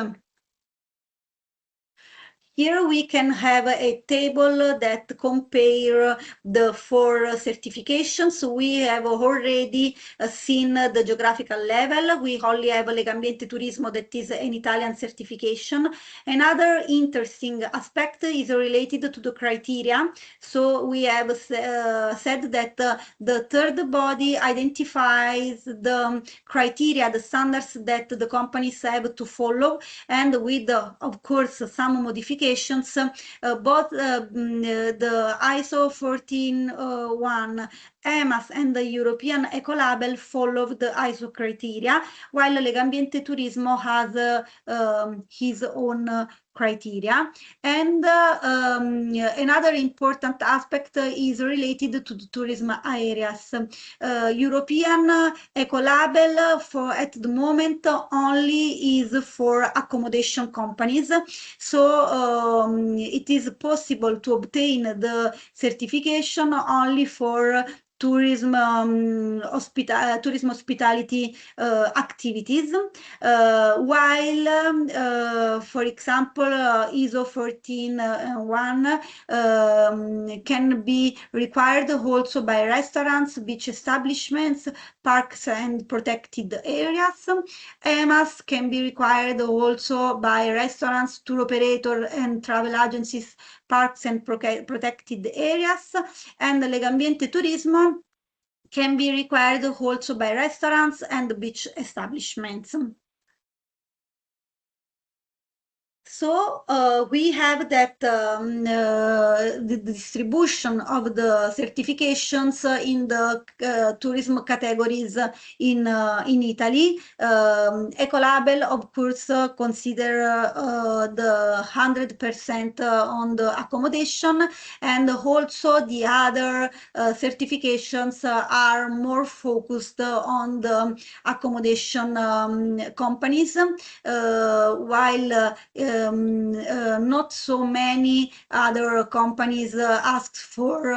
Here we can have a table that compare the four certifications. We have already seen the geographical level. We only have Legambiente Turismo, that is an Italian certification. Another interesting aspect is related to the criteria. So we have said that the third body identifies the criteria, the standards that the companies have to follow, and with, of course, some modifications. Both the ISO 14001, EMAS, and the European Ecolabel follow the ISO criteria, while Legambiente Turismo has his own criteria. And another important aspect is related to the tourism areas. European Ecolabel for at the moment only is for accommodation companies, so it is possible to obtain the certification only for tourism hospitality activities, while for example ISO 14001 can be required also by restaurants, beach establishments, parks and protected areas. EMAS can be required also by restaurants, tour operators and travel agencies, parks and protected areas, and Legambiente Turismo can be required also by restaurants and beach establishments. So we have that the distribution of the certifications in the tourism categories in Italy. Ecolabel, of course, consider the 100% on the accommodation, and also the other certifications are more focused on the accommodation companies, while not so many other companies ask for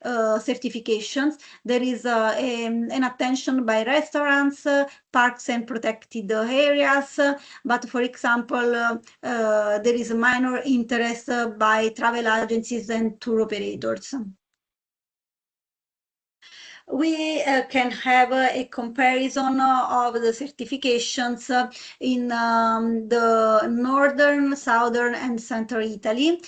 certifications. There is an attention by restaurants, parks and protected areas, but for example, there is a minor interest by travel agencies and tour operators. We can have a comparison of the certifications in the northern, southern, and central Italy.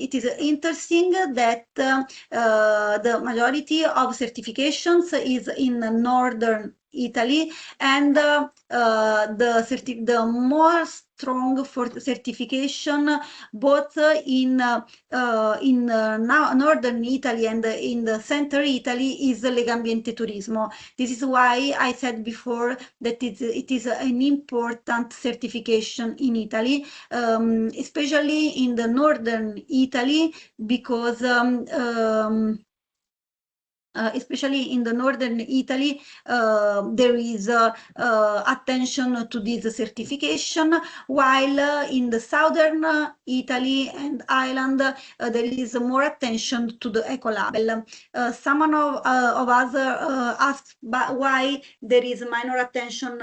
It is interesting that the majority of certifications is in northern Italy, and the more strong for certification both in northern Italy and in the central Italy is Legambiente Turismo. This is why I said before that it is an important certification in Italy, especially in the northern Italy, because especially in the northern Italy, there is attention to this certification, while in the southern Italy and Ireland, there is more attention to the Ecolabel. Someone of us asked why there is minor attention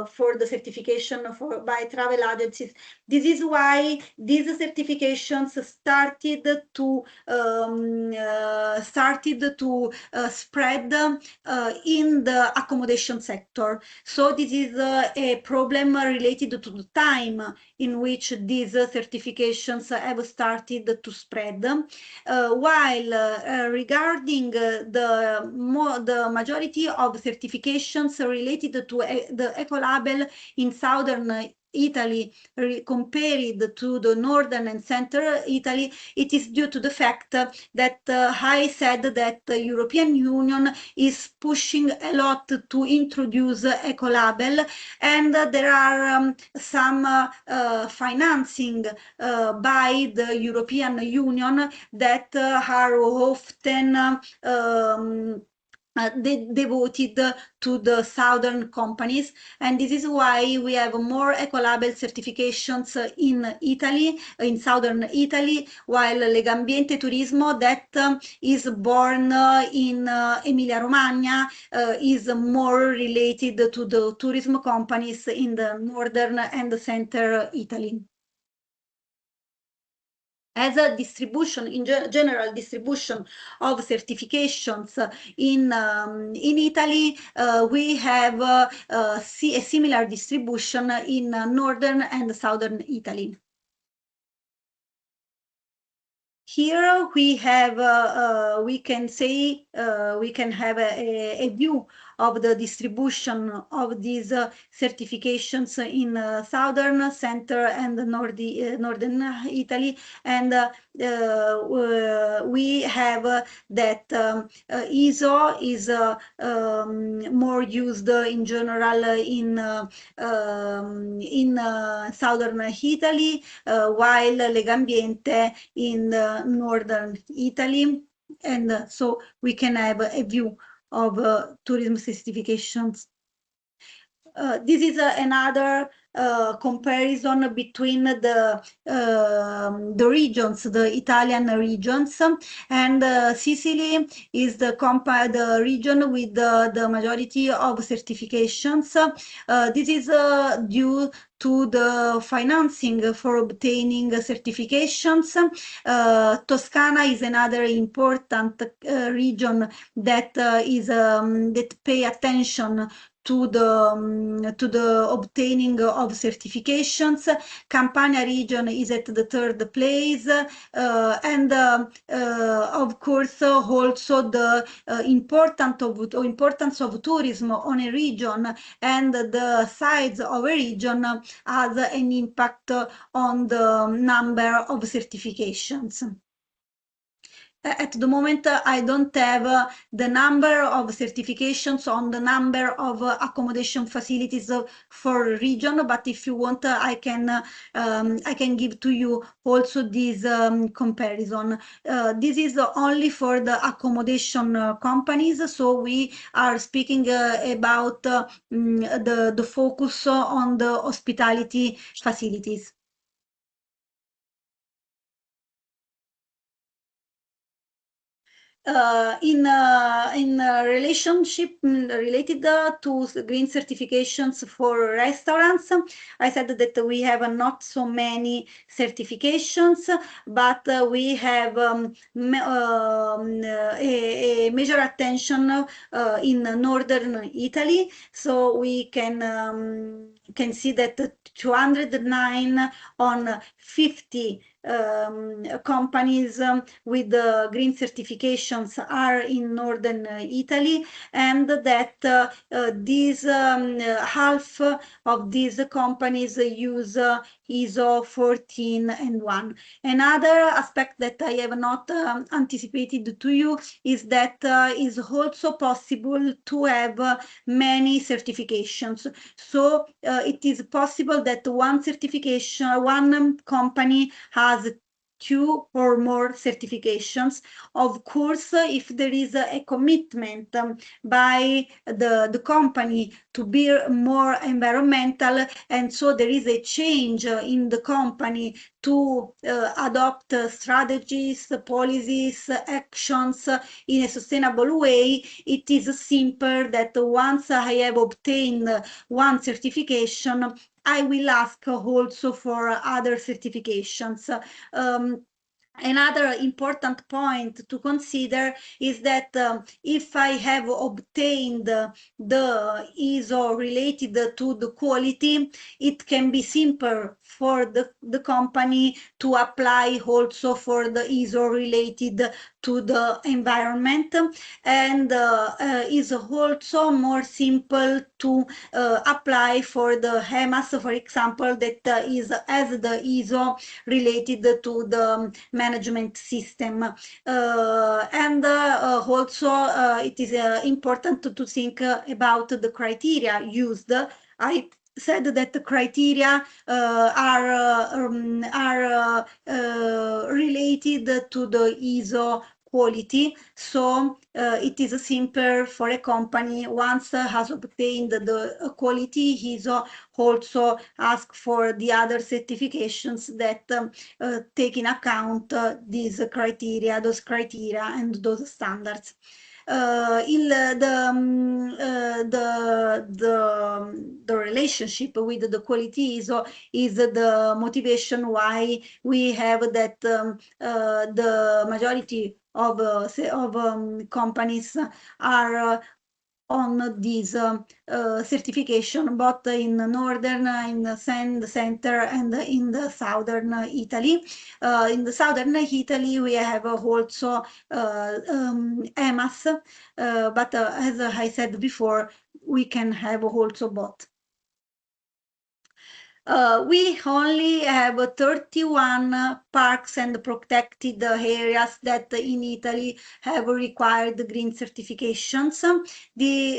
for the certification by travel agencies. This is why these certifications started to spread in the accommodation sector. So this is a problem related to the time in which these certifications have started to spread. While regarding the majority of certifications related to the Ecolabel in southern Italy compared to the northern and central Italy, it is due to the fact that I said that the European Union is pushing a lot to introduce Ecolabel, and there are some financing by the European Union that are often devoted to the southern companies, and this is why we have more Ecolabel certifications in Italy, in southern Italy, while Legambiente Turismo, that is born in Emilia-Romagna, is more related to the tourism companies in the northern and center Italy. As a distribution, in general distribution of certifications in Italy, we have a similar distribution in northern and southern Italy. Here we have, we can have a view of the distribution of these certifications in southern, center, and northern Italy, and we have that ISO is more used in general in southern Italy, while Legambiente in northern Italy, and so we can have a view of tourism certifications. This is another comparison between the regions, the Italian regions, and Sicily is the region with the majority of certifications. This is due to the financing for obtaining certifications. Toscana is another important region that that pay attention to the obtaining of certifications. Campania region is at the third place, and of course also the importance of tourism on a region and the size of a region has an impact on the number of certifications. At the moment, I don't have the number of certifications on the number of accommodation facilities for region, but if you want, I can give to you also this comparison. This is only for the accommodation companies, so we are speaking about the focus on the hospitality facilities. In relationship related to green certifications for restaurants, I said that we have not so many certifications, but we have a major attention in northern Italy. So we can see that 209 on 50 companies with green certifications are in northern Italy, and that half of these companies use ISO 14001. Another aspect that I have not anticipated to you is that is also possible to have many certifications. So it is possible that one company has 2 or more certifications. Of course, if there is a commitment by the company to be more environmental, and so there is a change in the company to adopt strategies, policies, actions in a sustainable way, it is simple that once I have obtained one certification, I will ask also for other certifications. Another important point to consider is that if I have obtained the ISO related to the quality, it can be simple for the company to apply also for the ISO related to the environment, and is also more simple to apply for the EMAS, for example, that as the ISO related to the management system. And also it is important to think about the criteria used. I said that the criteria are related to the ISO quality. So it is simple for a company, once has obtained the quality ISO, also ask for the other certifications that take in account those criteria and those standards. The relationship with the quality ISO is the motivation why we have that the majority of companies are on this certification, both in northern, in the center, and in the southern Italy. In the southern Italy, we have also EMAS, but as I said before, we can have also both. We only have 31 parks and protected areas that in Italy have required green certifications. We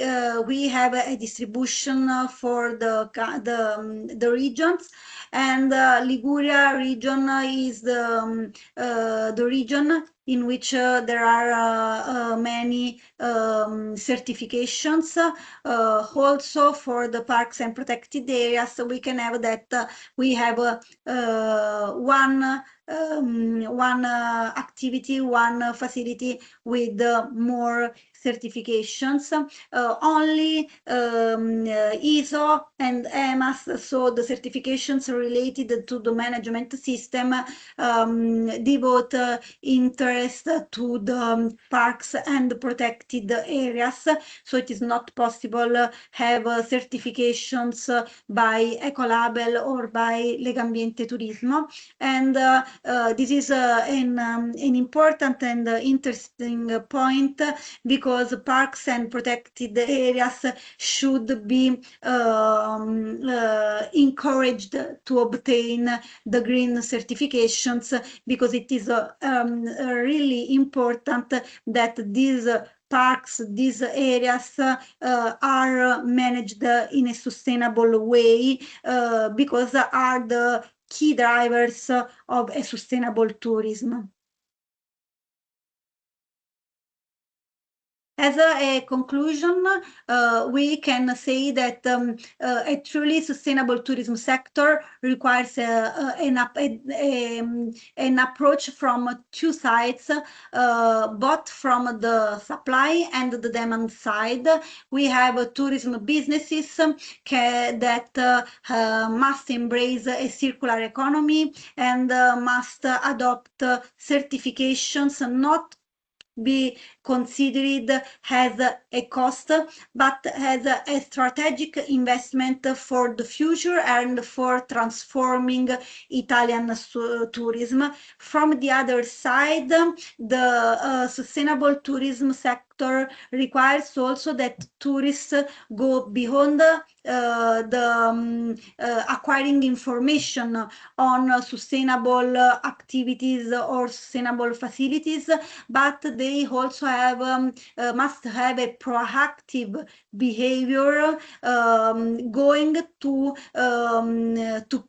have a distribution for the regions, and Liguria region is the region in which there are many certifications. Also for the parks and protected areas, we can have that we have one activity, one facility with more certifications. Only ISO and EMAS, so the certifications related to the management system, devote interest to the parks and protected areas. So it is not possible have certifications by Ecolabel or by Legambiente Turismo. And this is an important and interesting point, because parks and protected areas should be encouraged to obtain the green certifications, because it is really important that these parks, these areas are managed in a sustainable way, because are the key drivers of a sustainable tourism. As a conclusion, we can say that a truly sustainable tourism sector requires an approach from two sides, both from the supply and the demand side. We have tourism businesses that must embrace a circular economy and must adopt certifications, not be considered as a cost, but as a strategic investment for the future and for transforming Italian tourism. From the other side, the sustainable tourism sector requires also that tourists go beyond acquiring information on sustainable activities or sustainable facilities, but they also have a proactive behavior going to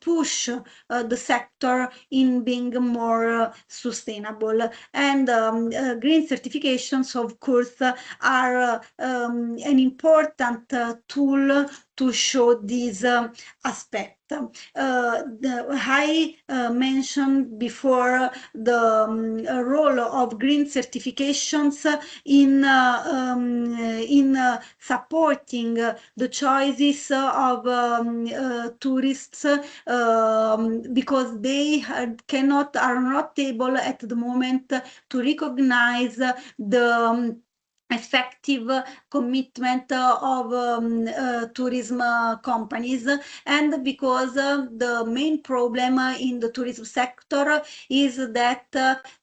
push the sector in being more sustainable. And green certifications, of course, are an important tool to show this aspect. I mentioned before the role of green certifications in supporting the choices of tourists because they are not able at the moment to recognize the effective commitment of tourism companies, and because the main problem in the tourism sector is that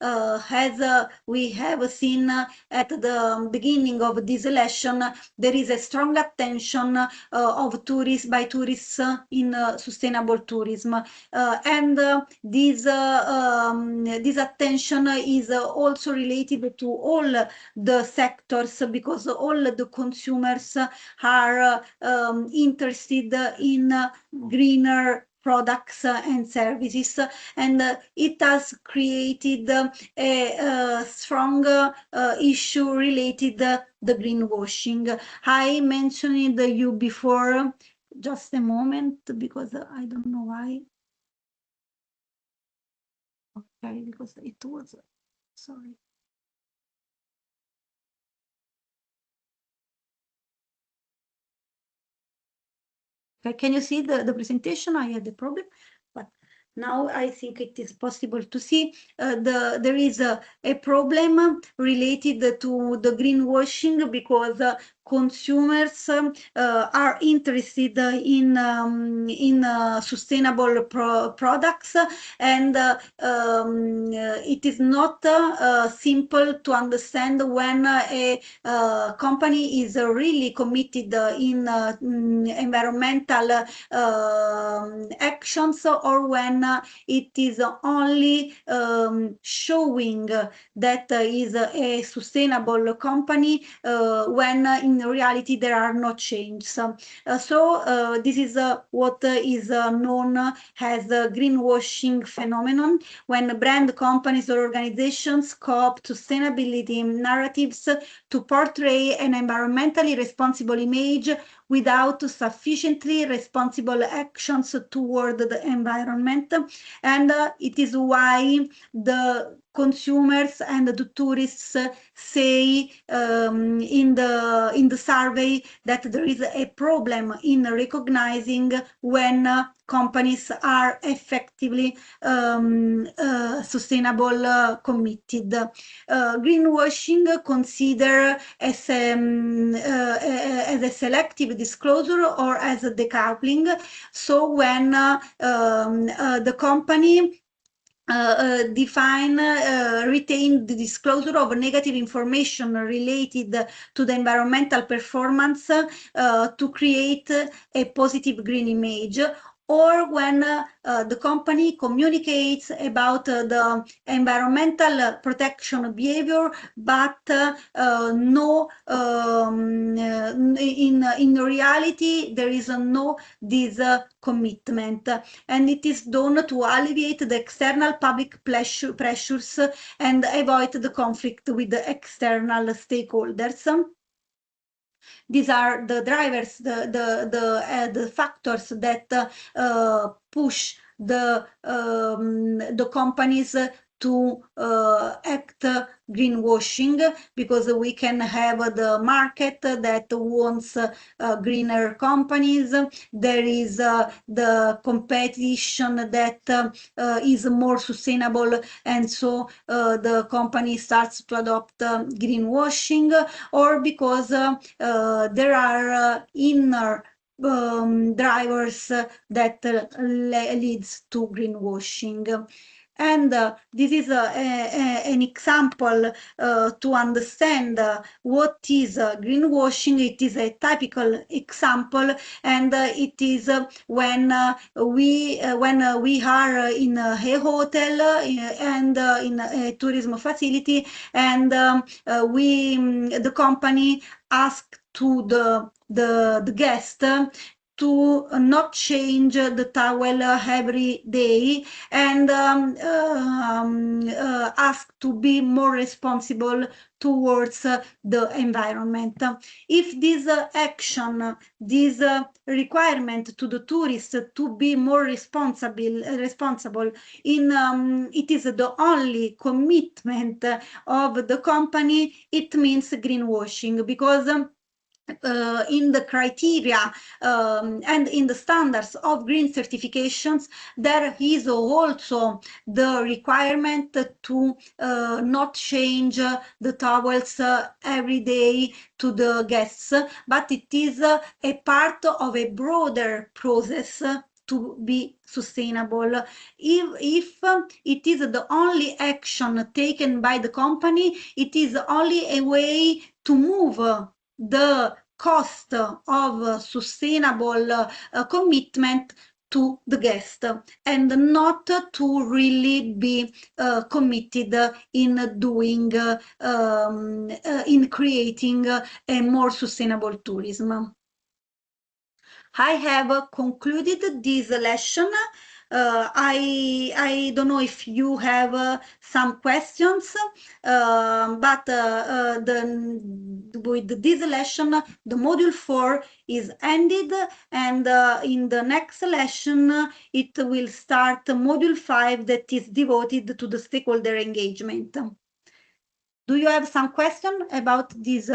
as we have seen at the beginning of this election, there is a strong attention of tourists in sustainable tourism, and this attention is also related to all the sectors, because all the consumers are interested in greener products and services, and it has created a strong issue related to the greenwashing. I mentioned you before, just a moment, because I don't know why. Okay, because it was, sorry. Can you see the presentation? I had a problem, but now I think it is possible to see. There is a problem related to the greenwashing because consumers are interested in sustainable products, and it is not simple to understand when a company is really committed in environmental actions, or when it is only showing that is a sustainable company when in reality there are no changes. So this is what is known as the greenwashing phenomenon, when brand companies or organizations co-opt sustainability narratives to portray an environmentally responsible image without sufficiently responsible actions toward the environment. And it is why the consumers and the tourists say in the survey that there is a problem in recognizing when companies are effectively sustainable committed. Greenwashing considered as a selective disclosure or as a decoupling. So when the company retain the disclosure of negative information related to the environmental performance to create a positive green image, or when the company communicates about the environmental protection behavior, but no, in reality there is no this commitment, and it is done to alleviate the external public pressures and avoid the conflict with the external stakeholders. These are the drivers, the factors that push the companies to act greenwashing, because we can have the market that wants greener companies. There is the competition that is more sustainable, and so the company starts to adopt greenwashing, or because there are inner drivers that leads to greenwashing. And this is an example to understand what is greenwashing. It is a typical example, and it is when we are in a hotel and in a tourism facility, and the company asks to the guest to not change the towel every day, and ask to be more responsible towards the environment. If this action, this requirement to the tourists to be more responsible, it is the only commitment of the company, it means greenwashing, because in the criteria and in the standards of green certifications, there is also the requirement to not change the towels every day to the guests, but it is a part of a broader process to be sustainable. If it is the only action taken by the company, it is only a way to move the cost of sustainable commitment to the guest, and not to really be committed in doing, in creating a more sustainable tourism. I have concluded this lesson. I don't know if you have some questions, but with this lesson, the module 4 is ended, and in the next lesson, it will start module 5 that is devoted to the stakeholder engagement. Do you have some question about this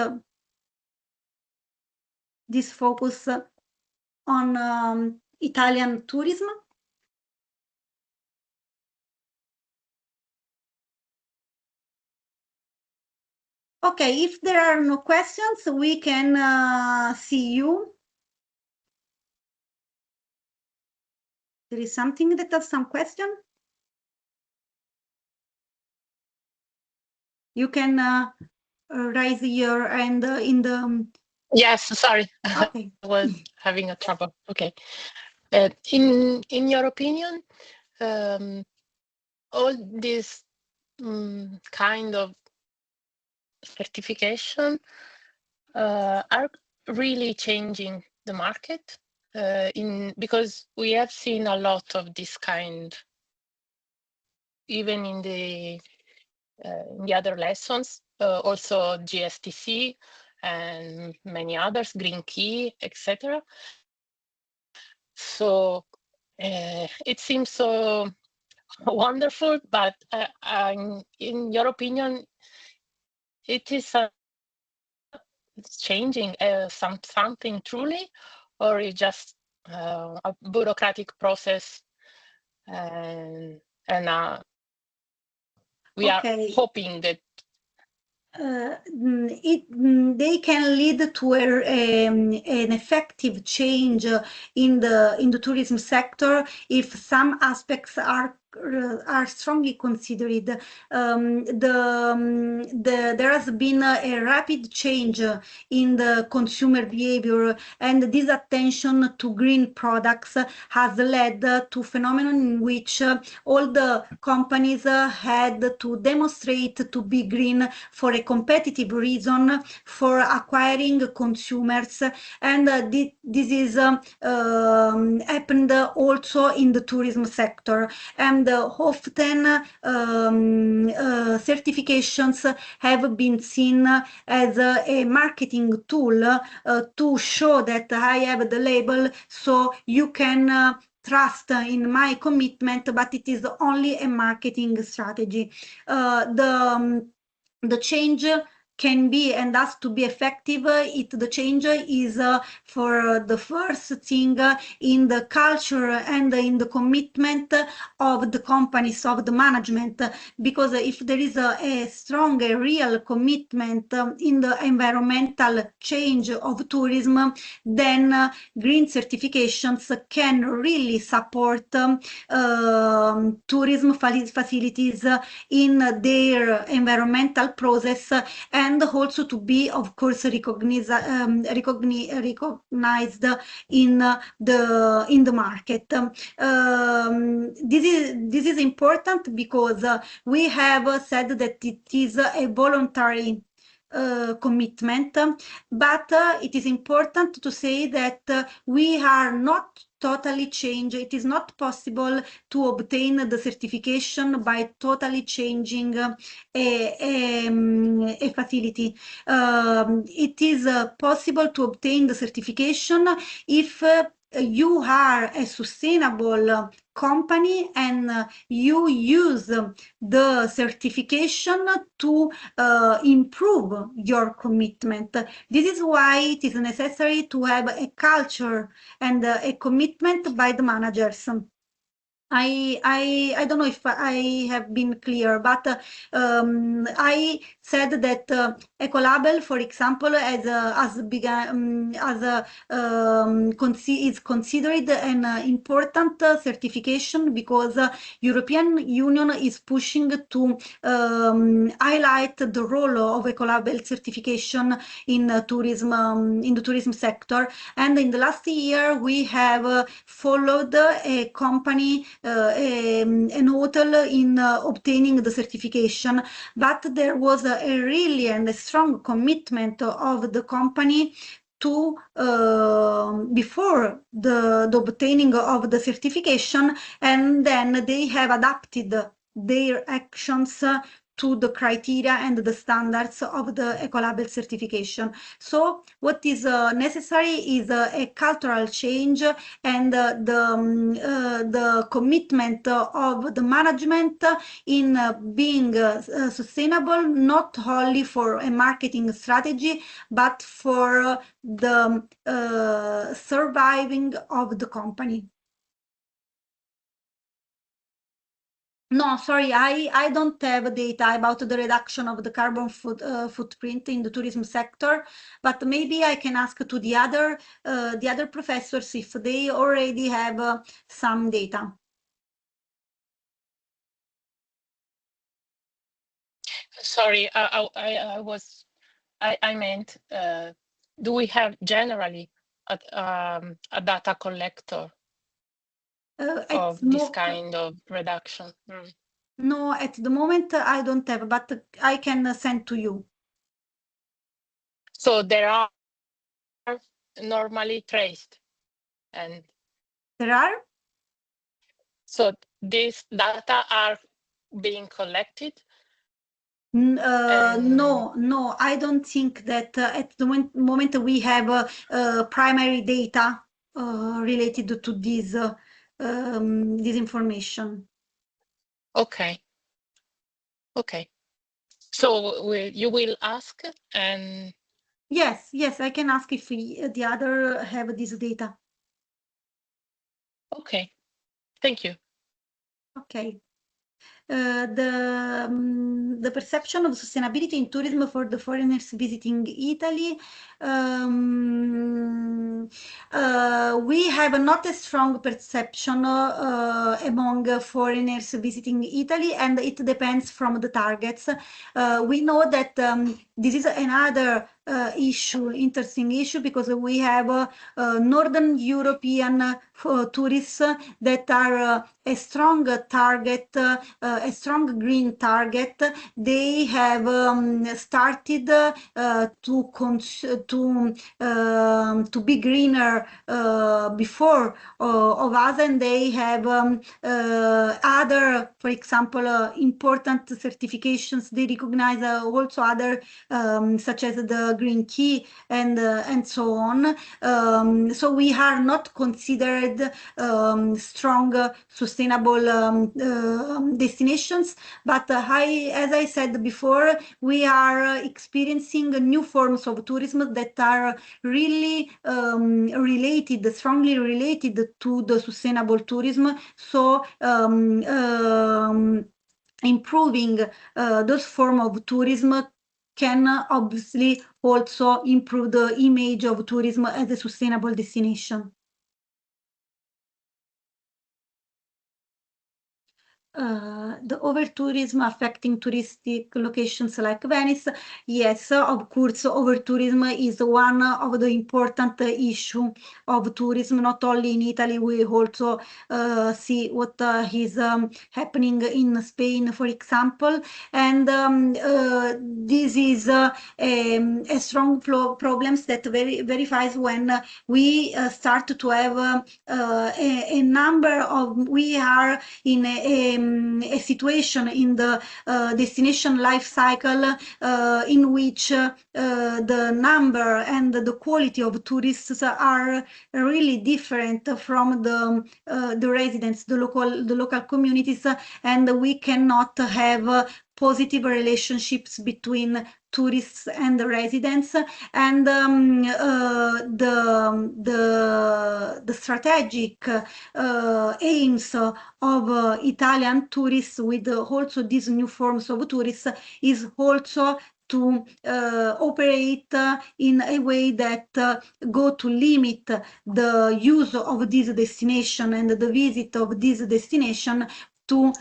focus on Italian tourism? Okay, if there are no questions, we can see you. There is something that has some question? You can raise your hand in the... Yes, sorry. Okay. I was having a trouble. Okay. In your opinion, all this kind of certification are really changing the market, because we have seen a lot of this kind, even in the other lessons, also GSTC and many others, Green Key, etc. So it seems so wonderful, but in your opinion, it is changing something truly, or is just a bureaucratic process, and we are hoping that they can lead to an effective change in the tourism sector if some aspects are strongly considered. There has been a rapid change in the consumer behavior, and this attention to green products has led to phenomenon in which all the companies had to demonstrate to be green for a competitive reason, for acquiring consumers, and this is happened also in the tourism sector. And often certifications have been seen as a marketing tool to show that I have the label, so you can trust in my commitment, but it is only a marketing strategy. The change can be and has to be effective, the change is for the first thing in the culture and in the commitment of the companies, of the management, because if there is a strong, real commitment in the environmental change of tourism, then green certifications can really support tourism facilities in their environmental process, and also to be, of course, recognized in the market. This is important because we have said that it is a voluntary commitment, but it is important to say that we are not totally changed. It is not possible to obtain the certification by totally changing a facility. It is possible to obtain the certification if you are a sustainable company and you use the certification to improve your commitment. This is why it is necessary to have a culture and a commitment by the managers. I don't know if I have been clear, but I said that Ecolabel, for example, is considered an important certification because European Union is pushing to highlight the role of Ecolabel certification in tourism, in the tourism sector. And in the last year, we have followed a company, an hotel, in obtaining the certification, but there was a really and a strong commitment of the company to before the obtaining of the certification, and then they have adapted their actions to the criteria and the standards of the Ecolabel certification. So what is necessary is a cultural change and the commitment of the management in being sustainable, not only for a marketing strategy, but for the surviving of the company. No, sorry, I don't have data about the reduction of the carbon footprint in the tourism sector, but maybe I can ask to the other professors if they already have some data. Sorry, I meant, do we have generally a data collector of this kind of reduction? No, at the moment I don't have, but I can send to you. So there are normally traced, and there are? So these data are being collected? No, I don't think that at the moment we have primary data related to this information. Okay. So you will ask, and yes, I can ask if the other have this data. Okay, thank you. Okay. The perception of sustainability in tourism for the foreigners visiting Italy. We have not a strong perception among foreigners visiting Italy, and it depends from the targets. We know that this is another interesting issue, because we have Northern European tourists that are a strong target, a strong green target. They have started to be greener before of us, and they have other, for example, important certifications. They recognize also other such as the Green Key and so on. So we are not considered strong, sustainable destinations destinations, but as I said before, we are experiencing new forms of tourism that are really strongly related to the sustainable tourism. So improving those forms of tourism can obviously also improve the image of tourism as a sustainable destination. The over-tourism affecting touristic locations like Venice. Yes, of course, over-tourism is one of the important issue of tourism, not only in Italy. We also see what is happening in Spain, for example. And this is a strong problem that verifies when we start to have a number of, we are in a situation in the destination life cycle in which the number and the quality of tourists are really different from the residents, the local communities, and we cannot have positive relationships between tourists and the residents. And the strategic aims of Italian tourists with also these new forms of tourists is also to operate in a way that go to limit the use of this destination and the visit of this destination to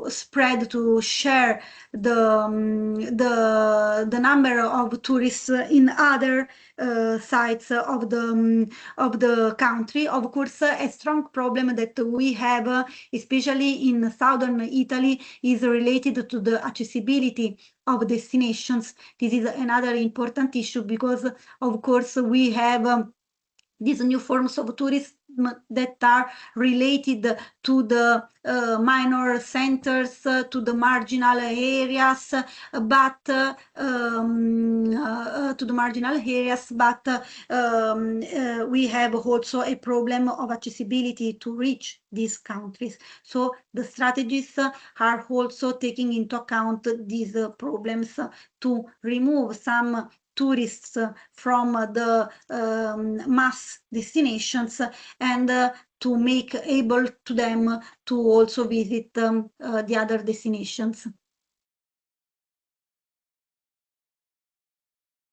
spread, to share the number of tourists in other sites of the country. Of course, a strong problem that we have, especially in southern Italy, is related to the accessibility of destinations. This is another important issue because, of course, we have these new forms of tourism that are related to the minor centers, to the marginal areas, but we have also a problem of accessibility to reach these countries. So the strategies are also taking into account these problems to remove some tourists from the mass destinations and to make able to them to also visit the other destinations.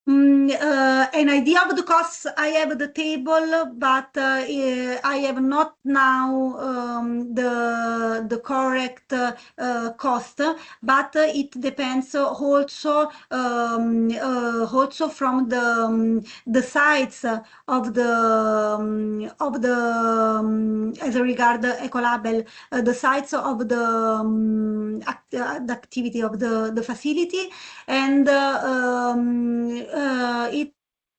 An idea of the costs, I have the table, but I have not now the correct cost, but it depends also from the sites of the as regard the Ecolabel, the sites of the activity of the facility, and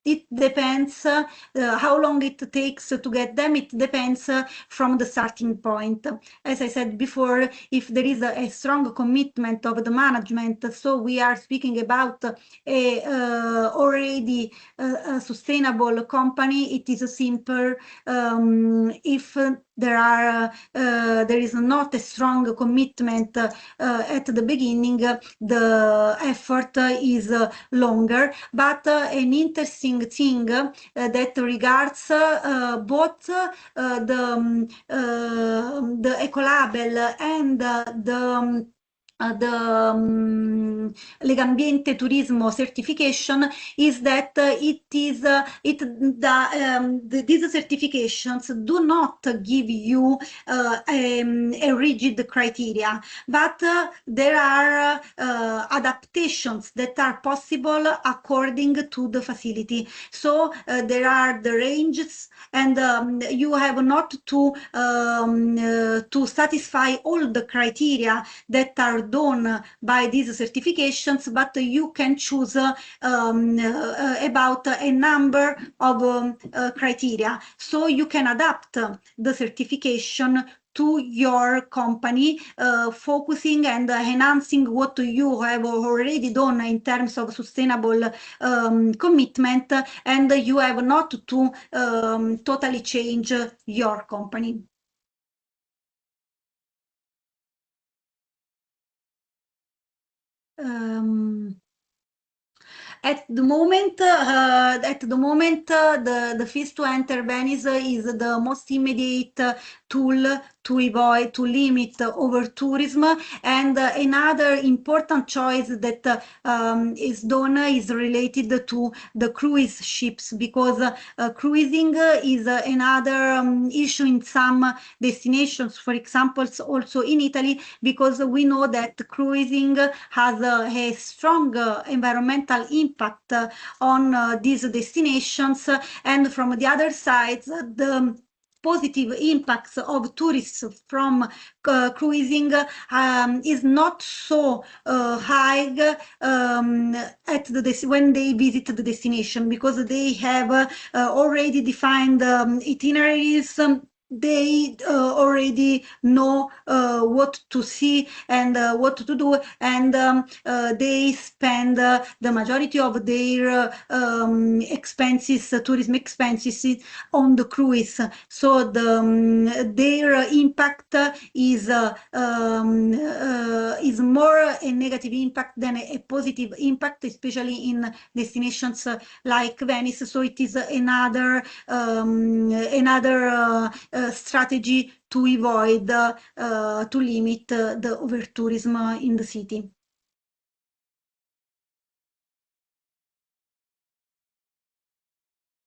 it depends how long it takes to get them. It depends from the starting point. As I said before, if there is a strong commitment of the management, so we are speaking about a already sustainable company, it is simple. If there is not a strong commitment at the beginning, the effort is longer. But an interesting thing that regards both the Ecolabel and the Legambiente Turismo certification is that these certifications do not give you a rigid criteria, but there are adaptations that are possible according to the facility. So there are the ranges, and you have not to satisfy all the criteria that are done by these certifications, but you can choose about a number of criteria. So you can adapt the certification to your company, focusing and enhancing what you have already done in terms of sustainable commitment, and you have not to totally change your company. At the moment, the fees to enter Venice is the most immediate tool to avoid, to limit over tourism. And another important choice that is done is related to the cruise ships, because cruising is another issue in some destinations, for example, also in Italy, because we know that cruising has a strong environmental impact on these destinations, and from the other side, the positive impacts of tourists from cruising is not so high when they visit the destination, because they have already defined itineraries. They already know what to see and what to do, and they spend the majority of their expenses, tourism expenses, on the cruise. So their impact is more a negative impact than a positive impact, especially in destinations like Venice. So it is another strategy to avoid, to limit the over-tourism in the city.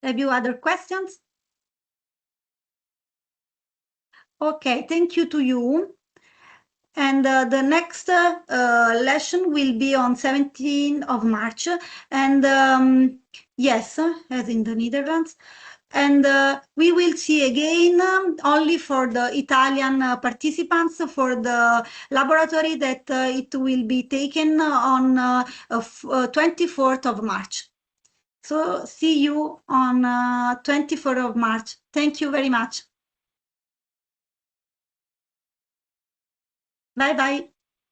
Have you other questions? Okay, thank you to you. And the next lesson will be on 17th of March. And yes, as in the Netherlands. And we will see again only for the Italian participants for the laboratory that it will be taken on 24th of March. So see you on 24th of March. Thank you very much. Bye-bye.